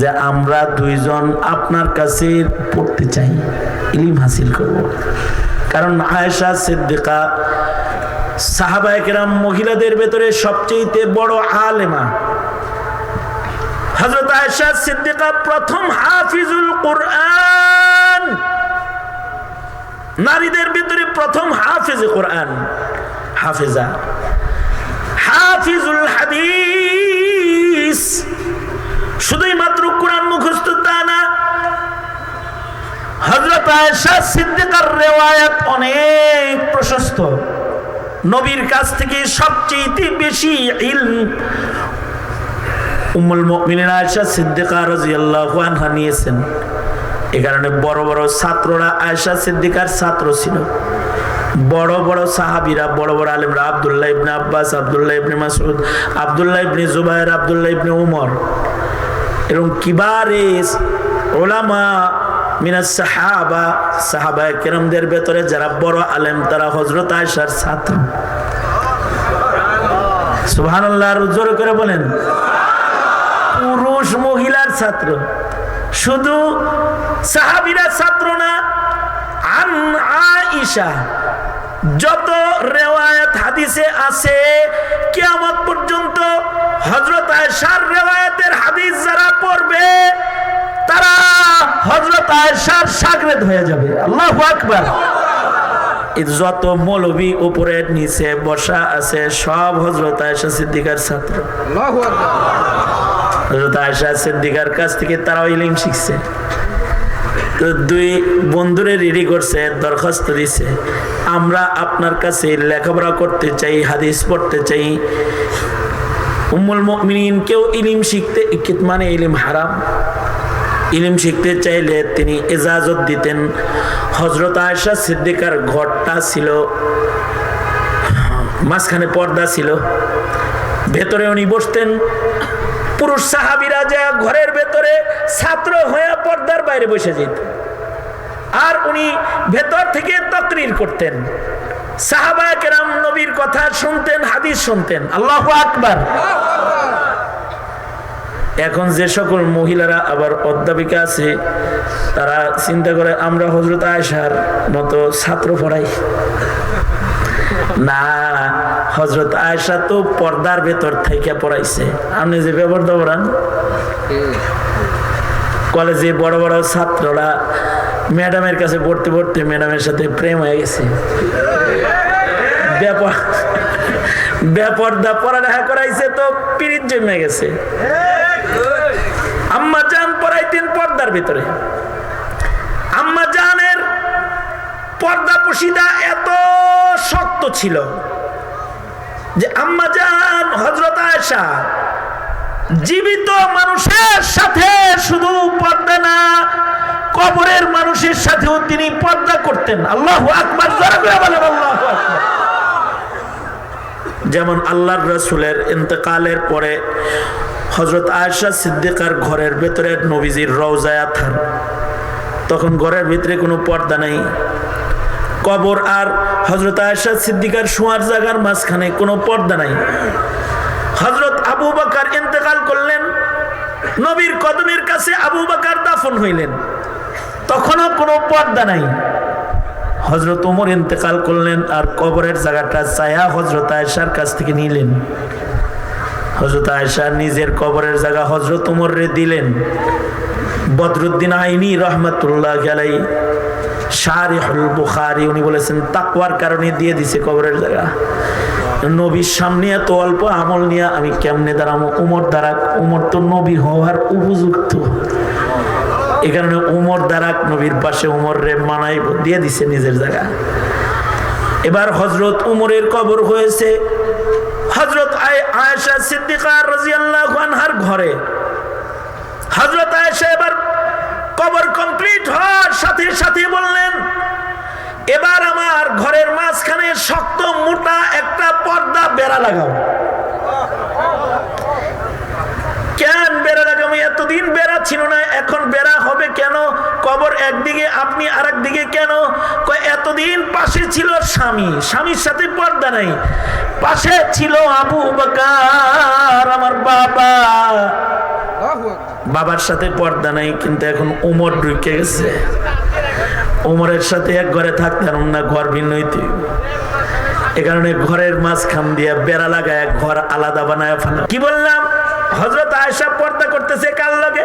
যে আমরা দুইজন আপনার কাছে পড়তে চাই, ইলম হাসিল করব। কারণ আয়েশা সিদ্দিকা সাহাবায়ে কেরাম মহিলাদের ভেতরে সবচেয়ে বড় আলেমা। হযরত আয়েশা সিদ্দিকা প্রথম হাফিজুল কোরআন, নারীদের ভিতরে প্রথম হাফিজে কোরআন, হাফিজা, হাফিজুল হাদিস। শুধুই মাত্র কোরআন মুখস্থ তা না, হযরত আয়েশা সিদ্দিকার রিওয়ায়াত অনেক প্রশস্ত। নবীর কাছ থেকে সবচেয়ে বেশি ইলম উম্মুল মুমিনিন আয়েশা সিদ্দিকা রাদিয়াল্লাহু আনহা নিয়েছেন। এই কারণে বড় বড় ছাত্ররা আয়েশা সিদ্দিকার ছাত্র ছিল। বড় বড় সাহাবীরা, বড় বড় আলেমরা, আব্দুল্লাহ ইবনে আব্বাস, আব্দুল্লাহ ইবনে মাসউদ, আব্দুল্লাহ ইবনে জুবাইর, আব্দুল্লাহ ইবনে উমর, এরকম কিবারে উলামা মিনাস সাহাবা, সাহাবায়ে কেরামদের ভেতরে যারা বড় আলেম তারা হযরত আয়েশার ছাত্র। সুবহানাল্লাহ, জোরে করে বলেন। পুরুষ মহিলার ছাত্র, শুধু সাহাবীরা ছাত্র না। আন আয়েশা যত রিওয়ায়াত হাদিসে আছে কিয়ামত পর্যন্ত হযরত আয়েশার রিওয়ায়াতের হাদিস যারা পড়বে তারা হযরত আয়েশার শাগরেদ হয়ে যাবে। আল্লাহু আকবার। যত মৌলবী উপরে নিচে বসা আছে সব হযরত আয়েশা সিদ্দিকার ছাত্র। আল্লাহু আকবার। হযরত আয়েশা সিদ্দিকার কাছ থেকে তারা ইলম শিখছে। তো দুই বন্ধুরে রেডি করছে, দরখাস্ত দিছে, আমরা আপনার কাছে লেখাপড়া করতে চাই, হাদিস পড়তে চাই। উম্মুল মুমিনিন কেউ ইলম শিখতে, মানে ইলম হারাম, ইলম শিখতে চাইলে তিনি ইজাজত দিতেন। হযরত আয়েশা সিদ্দিকার ঘরটা ছিল মাঝখানে, পর্দা ছিল, ভেতরে উনি বসতেন। পুরুষ সাহাবীরা যা ঘরের ভেতরে ছাত্র হয়ে পর্দার বাইরে বসে যেত, আর উনি ভেতর থেকে তাকরীর করতেন। সাহাবায়ে কেরাম নবীর কথা শুনতেন, হাদিস শুনতেন। আল্লাহু আকবার। এখন যে সকল মহিলারা আবার অধ্যাপিকা আছে তারা চিন্তা করে আমরা হযরত আয়েশার মতো ছাত্র পড়াই। না, হযরত আয়েশা তো পর্দার ভেতর থেকে পড়াইছে। আপনি যে বেপরদা পড়ান, কলেজে বড় বড় ছাত্ররা ম্যাডামের কাছে পড়তে পড়তে ম্যাডামের সাথে প্রেম হয়ে গেছে, বেপরদা পড়ালেখা করাইছে তো পিরিত জমে গেছে। আম্মা জান পড়াইতেন পর্দার ভিতরে। আম্মা জানের পর্দা পশিদা এত শক্ত ছিল যে আম্মা জান হযরত আয়েশা জীবিত মানুষের সাথে শুধু পর্দা না, কবরের মানুষের সাথেও তিনি পর্দা করতেন। আল্লাহু আকবার। আল্লাহু আকবার। যেমন আল্লাহর রাসূলের ইন্তেকালের পরে হযরত আয়েশা সিদ্দিকার ঘরের ভেতরে নবীজির রওজায়ে আতহার, তখন ঘরের ভিতরে কোনো পর্দা নাই। কবর আর হযরত আয়েশা সিদ্দিকার শোয়ার জায়গার মাঝখানে কোনো পর্দা নাই। হযরত আবু বকর ইন্তেকাল করলেন, নবীর কদমের কাছে আবু বকর দাফন হইলেন, তখনও কোনো পর্দা নাই। হযরত ওমর ইন্তেকাল করলেন আর কবরের জায়গাটা চায়া হযরত আয়েশার কাছ থেকে নিলেন। হযরত আয়েশা নিজের কবরের জায়গা হযরত ওমরে দিলেন। বদরুদ্দিন আইনি রহমাতুল্লাহি আলাইহি শারিহুল বুখারী উনি বলেছেন তাকওয়ার কারণে দিয়ে দিছে কবরের জায়গা। নবীর সামনে এত অল্প আমল নিয়ে আমি কেমনে দাঁড়াবো? ওমর দাঁড়াক, ওমর তো নবী হওয়ার উপযুক্ত, এই কারণে ওমর দাঁড়াক, নবীর পাশে ওমর রে মানাইব, দিয়ে দিছে নিজের জায়গা। এবার হযরত ওমরের কবর হয়েছে হযরত আয়েশা সিদ্দিকা রাদিয়াল্লাহু আনহার ঘরে। হযরত আয়েশা এবার কবর কমপ্লিট হওয়ার সাথে সাথে বললেন, এবার আমার ঘরের মাঝখানে শক্ত মোটা একটা পর্দা বেড়া লাগাও। কেন বেড়া লাগাবো? এতদিন বেড়া ছিল না, এখন বেড়া হবে কেন? কবর একদিকে, আপনি আরেক দিকে কেন? এতদিন পাশে ছিল স্বামী, স্বামীর সাথে পর্দা নাই, পাশে ছিল আবু বকর আমার বাবা, বাবার সাথে পর্দা নাই, কিন্তু এখন ওমর ঢুকে গেছে। ওমরের সাথে এক ঘরে থাকতে না, ঘর ভিন্ন হইতে, এ কারণে ঘরের মাঝখান দিয়ে বেড়া লাগায় ঘর আলাদা বানায় ফেলা। কি বললাম? হযরত আয়েশা পর্দা করতেছে কার লগে?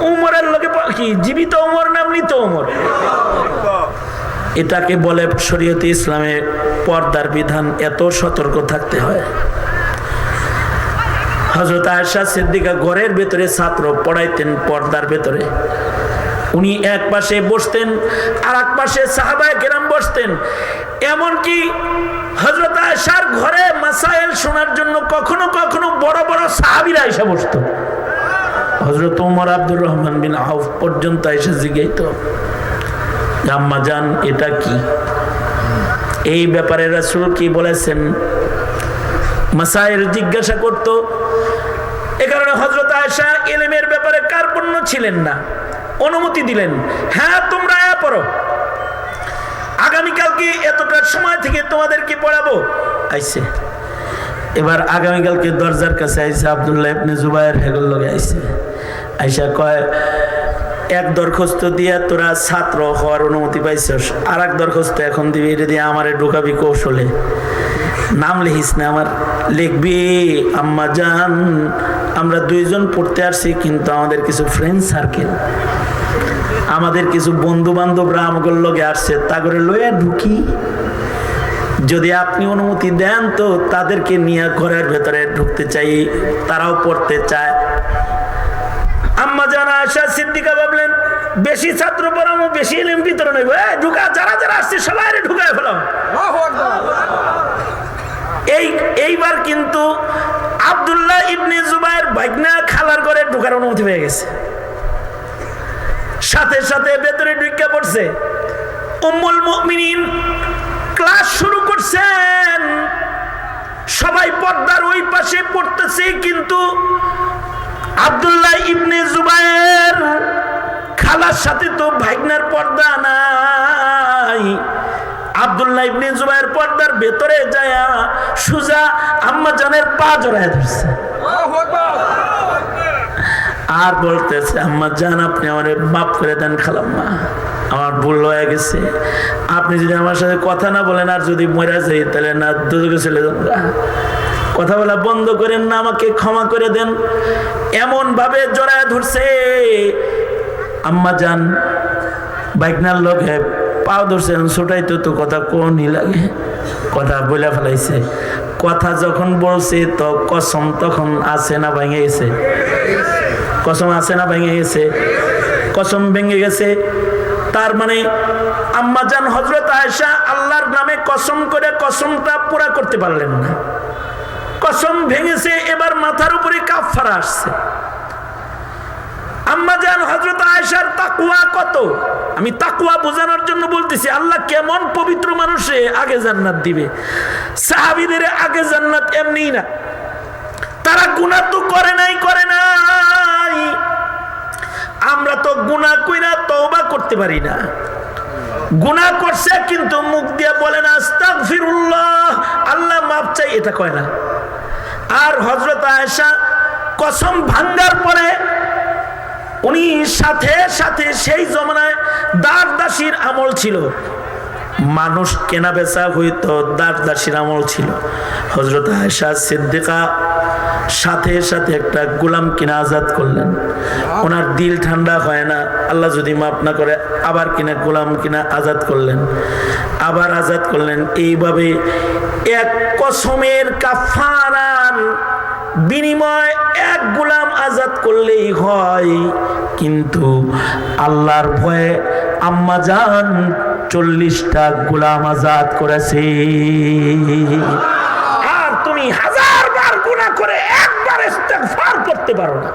ওমরের লগে। কি জীবিত ওমর না মৃত ওমর? এটাকে বলে শরীয়তে ইসলামে পর্দার বিধান। এত সতর্ক থাকতে হয়। হযরত আয়েশা সিদ্দিকা ঘরের ভেতরে ছাত্র পড়াইতেন পর্দার ভেতরে। উনি এক পাশে বসতেন আর এক পাশে সাহাবায়ে কেরাম বসতেন। এমনকি হযরত আয়েশার ঘরে মাসাইল শোনার জন্য কখনো কখনো বড় বড় সাহাবীরা এসে বসতো। হযরত ওমর আব্দুর রহমান বিন আউফ পর্যন্ত এসে জিজ্ঞাসা, আম্মা জান এটা কি? এই ব্যাপারে রাসূল কি বলেছেন? মাসাইল জিজ্ঞাসা করত। এ কারণে হযরত আয়েশা ইলমের ব্যাপারে কার্পণ্য ছিলেন না, অনুমতি দিলেন, হ্যাঁ তোমরা আয়া পড়ো, আগামীকালকে এতটা সময় থেকে তোমাদেরকে পড়াবো। আইছে এবার আগামীকালকে দরজার কাছে আইছে আব্দুল্লাহ ইবনে জুবায়ের, হেগল লগে আইছে। আয়েশা কয়, এক দরখাস্ত দিয়া তোরা ছাত্র হওয়ার অনুমতি পাইছস, আর এক দরখাস্ত এখন দিবি, এটা দিয়ে আমারে ঢুকাবি কৌশলে, নাম লিখিস না আমার, লিখবি আম্মা জান আমরা দুইজন পড়তে আসছি, কিন্তু আমাদের কিছু ফ্রেন্ড সার্কেল, আমাদের কিছু বন্ধু বান্ধবরা আমাকে লগে আসছে, তা করে লইয়া ঢুকি, যদি আপনি অনুমতি দেন তো তাদেরকে নিয়ে ঘরের ভেতরে ঢুকতে চাই, তারাও পড়তে চায়। আম্মা জান আয়েশা সিদ্দিকা ভাবলেন, বেশি ছাত্র পড়ামো, বেশি ইলম বিতরণ হইব, ঢুকা, যারা যারা আসছে সবাই ঢুকায় ফেলাম। এইবার কিন্তু আব্দুল্লাহ ইবনে জুবায়ের ভাগনা খালার ঘরে ঢুকার অনুমতি পেয়ে গেছে, সাথে সাথে ভেতরে ঢুকে পড়ছে। উম্মুল মুমিনিন ক্লাস শুরু করছেন, সবাই পর্দার ওই পাশে পড়তেছে, কিন্তু আব্দুল্লাহ ইবনে জুবায়ের খালার সাথে তো ভাগনার পর্দা নাই। আব্দুল্লাহ ইবনে জুবায়ের পর্দার ভেতরে যায় সুজা আম্মা জানের পা জড়ায় ধরছে আর বলতেছে, আম্মা জান আপনি আমার মাফ করে দেন খালাম্মা, আমার ভুল হয়ে গেছে, আপনি যদি আমার সাথে কথা না বলেন আর যদি মরে যাই তাহলে না দুজকে চলে যাবো, কথা বলা বন্ধ করেন না, আমাকে ক্ষমা করে দেন। এমন ভাবে জড়ায় ধরছে, আম্মা জান বাইকনার লোক পাও ধরছেন, ছোটাইতো তো কথা কোনই লাগে, কথা বলে ফেলাইছে। কথা যখন বলছে তো কসম তখন আছে না ভেঙে গেছে? কসম আছে না ভেঙে গেছে? কসম ভেঙে গেছে। তার মানে আম্মা জান হযরত আয়েশা আল্লাহর নামে কসম করে কসমটা পুরা করতে পারলেন না, কসম ভেঙেছে। এবার মাথার উপরে কাফারা আসছে। আম্মা জান হযরত আয়েশার তাকওয়া কত, আমি তাকওয়া বোঝানোর জন্য বলতেছি। আল্লাহ কেমন পবিত্র মানুষে আগে জান্নাত দিবে, সাহাবীদের আগে জান্নাত এমনি না, তারা গুনাহ তো করে নাই। আমরা তো গুনাহ কইরা তওবা করতে পারি না। গুনাহ করছে কিন্তু মুখ দিয়ে বলে না আস্তাগফিরুল্লাহ, আল্লাহ মাফ চাই, এটা কয় না। আর হযরত আয়েশা কসম ভাঙ্গার পরে উনি সাথে সাথে সেই জমানায় দাস দাসীর আমল ছিল, মানুষ কেনা বেচা হইতো, দাস দাসীর আমল ছিল। হযরত আয়েশা সিদ্দিকা সাথে সাথে একটা গোলাম কিনা আজাদ করলেন। ওনার দিল ঠান্ডা হয় না, আল্লাহ যদি মাফ না করে আবার কিনা গোলাম কিনা আজাদ করলেন, আবার আজাদ করলেন। এইভাবে এক কসমের কাফারার বিনিময় এক গোলাম আজাদ করলেই হয়, কিন্তু আল্লাহর ভয়ে আম্মা জান 40টা গোলাম আজাদ করেছে। আর তুমি 1000 বার গুনাহ করে একবার ইস্তেগফার করতে পারো না।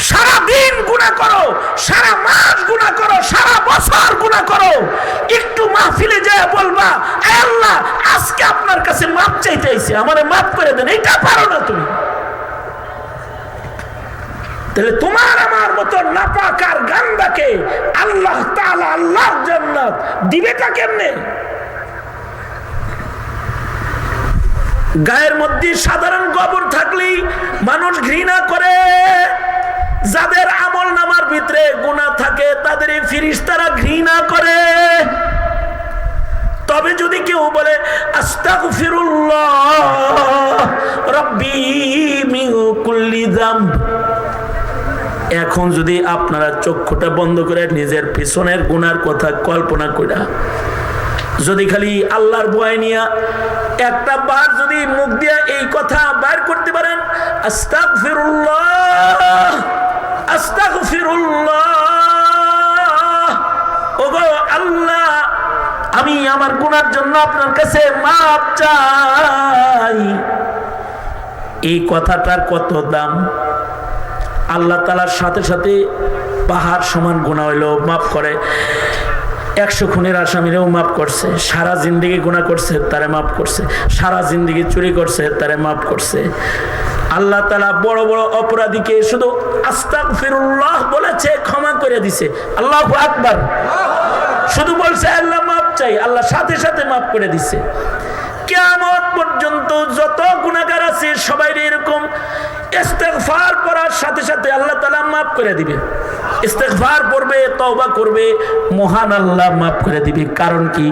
সারা দিন গুনাহ করো, সারা মাস গুনাহ করো, সারা বছর গুনাহ করো, একটু মাহফিলে যায় বলবা আয় আল্লাহ আজকে আপনার কাছে মাপ চাইতে আইছি, আমারে মাফ করে দেন, এটা পারো না তুমি। তাহলে তোমার আমার মতো নাপাক আর গান্দাকে আল্লাহ তাআলা আল্লাহর জান্নাত দিবেটা কেমনে? গায়ের মধ্যে সাধারণ গোবর থাকলেই মানুষ ঘৃণা করে, যাদের আমল নামার ভিতরে গুনাহ থাকে তাদের এই ফেরেশতারা ঘৃণা করে। তবে যদি কেউ বলে আস্তাগফিরুল্লাহ রাব্বি মিন কুল্লি যামব, এখন যদি আপনারা চক্ষুটা বন্ধ করে নিজের পিছনের গুনার কথা কল্পনা করা, যদি খালি আল্লাহর ভয় নিয়ে একটা বার যদি মুখ দিয়ে এই কথা বাইর করতে পারেন, আস্তাগফিরুল্লাহ আস্তাগফিরুল্লাহ, ওগো আল্লাহ আমি আমার গুনার জন্য আপনার কাছে মাপ চাই, এই কথাটার কত দাম। আল্লাহ তাআলার সাথে সাথে পাহাড় সমান গুনাহ হইলেও মাফ করে। 100 খুনের আসামিরেও মাফ করছে, সারা জিন্দেগি গুনাহ করছে তারে মাফ করছে, সারা জিন্দেগি চুরি করছে তারে মাফ করছে। আল্লাহ তাআলা বড় বড় অপরাধীকে শুধু আস্তাগফিরুল্লাহ বলেছে ক্ষমা করে দিছে। আল্লাহু আকবার, শুধু বলছে আল্লাহ মাফ চাই, আল্লাহ সাথে সাথে মাফ করে দিছে। কিয়ামত পর্যন্ত যত গুনাহগার আছে সবাই এরকম ইস্তেগফার করার সাথে সাথে আল্লাহ তাআলা মাফ করে দিবে। ইস্তেগফার করবে, তওবা করবে, মহান আল্লাহ মাফ করে দিবে। কারণ কি?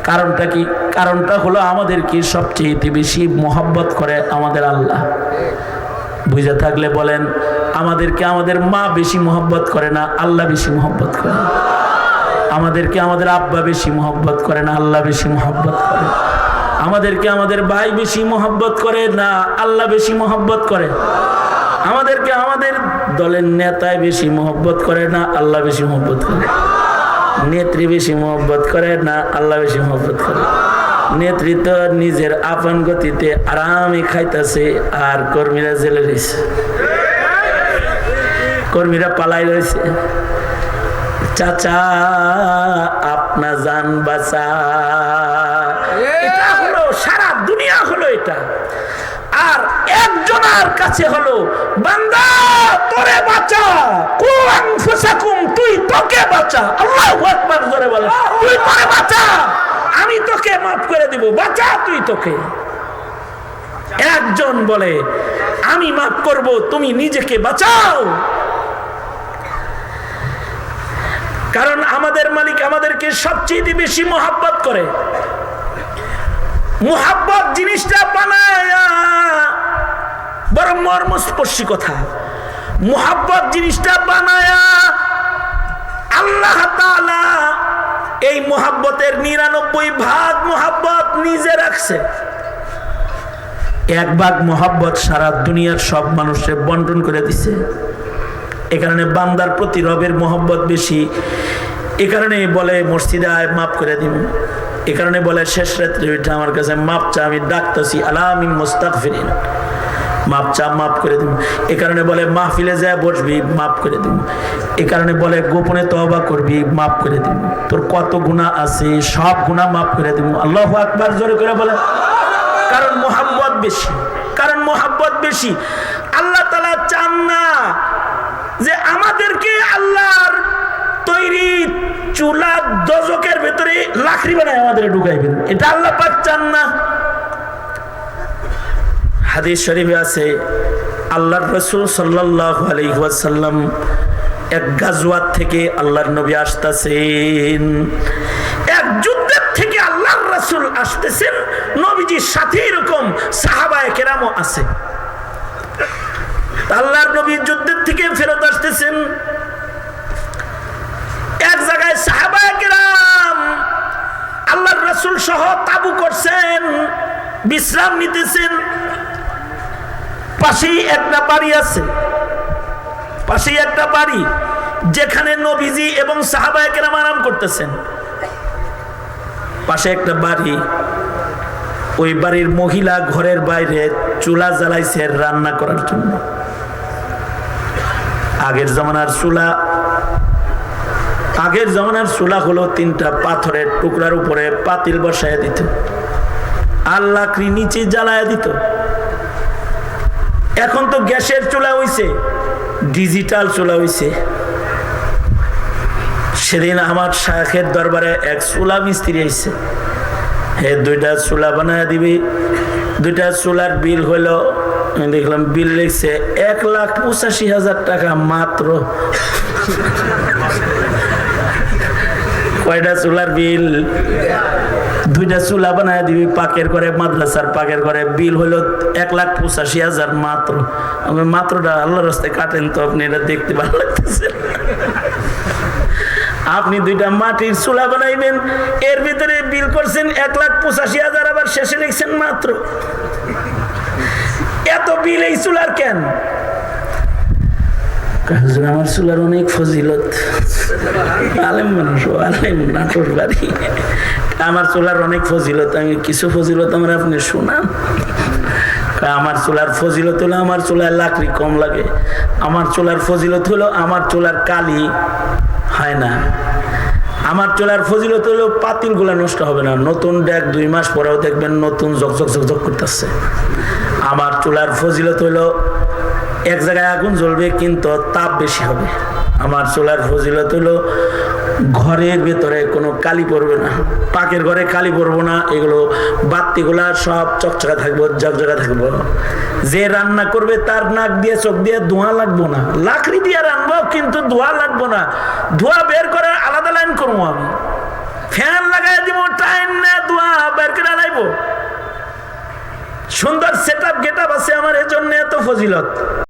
কারণটা কি? কারণটা হলো আমাদেরকে সবচেয়ে বেশি মহব্বত করে আমাদের আল্লাহ। বুঝে থাকলে বলেন, আমাদেরকে আমাদের মা বেশি মহব্বত করে না, আল্লাহ বেশি মহব্বত করে? আমাদেরকে আমাদের আব্বা বেশি মহব্বত করে না, আল্লাহ বেশি মহব্বত করে? আমাদেরকে আমাদের ভাই বেশি মহব্বত করে না, আল্লাহ বেশি মহব্বত করে? আমাদেরকে আমাদের দলের নেতায় বেশি মহব্বত করে না, আল্লাহ বেশি মহব্বত করে? নেত্রী বেশি মহব্বত করে না, আল্লাহ বেশি মহব্বত করে? নেত্রী তো নিজের আপন গতিতে আরামে খাইতেছে, আর কর্মীরা জেলে রয়েছে, কর্মীরা পালাই রয়েছে। চাচা আপনা জান বাঁচা, এটা হলো সারা দুনিয়া হলো এটা। আর একজনের কাছে হলো বান্দা তোরে বাঁচা, কু আনফুসাকুম, তুই তোকে বাঁচা। আল্লাহু আকবার, জোরে বলে, তুই তোরে বাঁচা, আমি তোকে মাফ করে দিব, বাঁচা তুই তোকে। একজন বলে আমি মাফ করব, তুমি নিজেকে বাঁচাও। কারণ আমাদের মালিক আমাদেরকে সবচেয়ে বেশি মহব্বত করে। মহব্বত জিনিসটা বানায়া বড় মর্মস্পর্শী কথা। মহব্বত জিনিসটা বানায়া আল্লাহ তাআলা এই মহব্বতের 99 ভাগ মহব্বত নিজে রাখছে। 1 ভাগ মহব্বত সারা দুনিয়ার সব মানুষের বন্টন করে দিছে। এ কারণে বান্দার প্রতি রবের মহব্বত বেশি। এ কারণে বলে মসজিদে আয় মাফ করে দিব। এ কারণে বলে শেষ রাত্রে উঠে আমার কাছে মাপ চা, আমি ডাকতেছি আলামিন মুস্তাগফিরিন, মাপ চা, মাফ করে দিব। এ কারণে বলে মাহফিলে যায় বসবি, মাফ করে দিব। এ কারণে বলে গোপনে তওবা করবি, মাফ করে দিব। তোর কত গুনাহ আছে সব গুনাহ মাফ করে দিব। আল্লাহু আকবার, জোরে করে বলে। কারণ মহব্বত বেশি, কারণ মহব্বত বেশি। আল্লাহ তাআলা চান না যে আমাদেরকে আল্লাহর তৈরি চুলা দজকের ভেতরে লাকড়ি বানায় আমাদের ঢুকাইবেন, এটা আল্লাহ পাক চান না। হাদিস শরীফে আছে আল্লাহর রাসূল সাল্লাল্লাহু আলাইহি ওয়াসাল্লাম এক গাজওয়াত থেকে আল্লাহর নবী আসতেছেন, এক যুদ্ধের থেকে আল্লাহর রাসূল আসতেছেন, নবীজির সাথে এরকম সাহাবায়ে কেরামও আছে। আল্লাহর নবী যুদ্ধের থেকে ফেরত আসতেছেন, এক জায়গায় সাহাবায়ে কেরাম আল্লাহর রাসূল সহ তাবু করছেন, বিশ্রাম নিতেছেন। পাশেই একটা বাড়ি আছে, পাশেই একটা বাড়ি যেখানে নবীজি এবং সাহাবায়ে কেরাম আরাম করতেছেন। পাশে একটা বাড়ি, ওই বাড়ির মহিলা ঘরের বাইরে চুলা জ্বালাইছে রান্না করার জন্য। আগের জমানার চুলা হলো 3টা পাথরের টুকরার উপরে পাতিল বসায় দিত, আর লাকড়ি নিচে জ্বালায় দিত। এখন তো গ্যাসের চুলা হইছে, ডিজিটাল চুলা হইছে। সেদিন আমার শায়েখের দরবারে এক চুলা মিস্ত্রি আইছে, হে 2টা চুলা বানায় দিবি। 2টা চুলার বিল হইলো, আমি দেখলাম বিল লিখছে 1,85,000 টাকা মাত্র। কয়টা চুলার বিল? 2টা চুলা বানায় দিবি পাকের করে, মাদ্রাসার পাকের করে, বিল হলো 1,85,000 মাত্র। আমি মাত্রটা আল্লাহর রাস্তায় কাটেন তো, আপনি এটা দেখতে ভালো লাগতেছে। আপনি 2টা মাটির চুলা বানাইবেন, এর ভিতরে বিল করছেন 1,85,000, আবার শেষে লিখছেন মাত্র। এত বিল এই চুলার কেন? আমার চুলার অনেক ফজিলত, আলেম মানুষ, আলেম নাটোর বাড়ি, আমার চুলার অনেক ফজিলত। আমি কিছু ফজিলত আমার আপনি শোনান। আমার চুলার ফজিলত হলো আমার চুলার লাকড়ি কম লাগে, আমার চুলার ফজিলত হলো আমার চুলার কালি হয় না, আমার চুলার ফজিলত হলো পাতিল গুলা নষ্ট হবে না, নতুন ডেক 2 মাস পরেও দেখবেন নতুন ঝকঝক ঝকঝক করতেছে। আমার চুলার ফজিলত হলো এক জায়গায় আগুন জ্বলবে কিন্তু তাপ বেশি হবে। আমার চুলার ফজিলত হলো ঘরের ভেতরে কোনো কালি পড়বে না, পাকের ঘরে কালি পড়বো না, এগুলো বাতিগুলা সব চকচকা থাকবো, ঝকঝকা থাকবো। যে রান্না করবে তার নাক দিয়ে চোখ দিয়ে ধোঁয়া লাগবো না, লাকড়ি দিয়ে রান্নাবো কিন্তু ধোঁয়া লাগবো না, ধোঁয়া বের করে আলাদা লাইন করবো। আমি ফ্যান লাগাই দিব, টাইম না ধোঁয়া বের করে লাইবো। সুন্দর সেটআপ গেটআপ আছে আমার, এজন্য এত ফজিলত।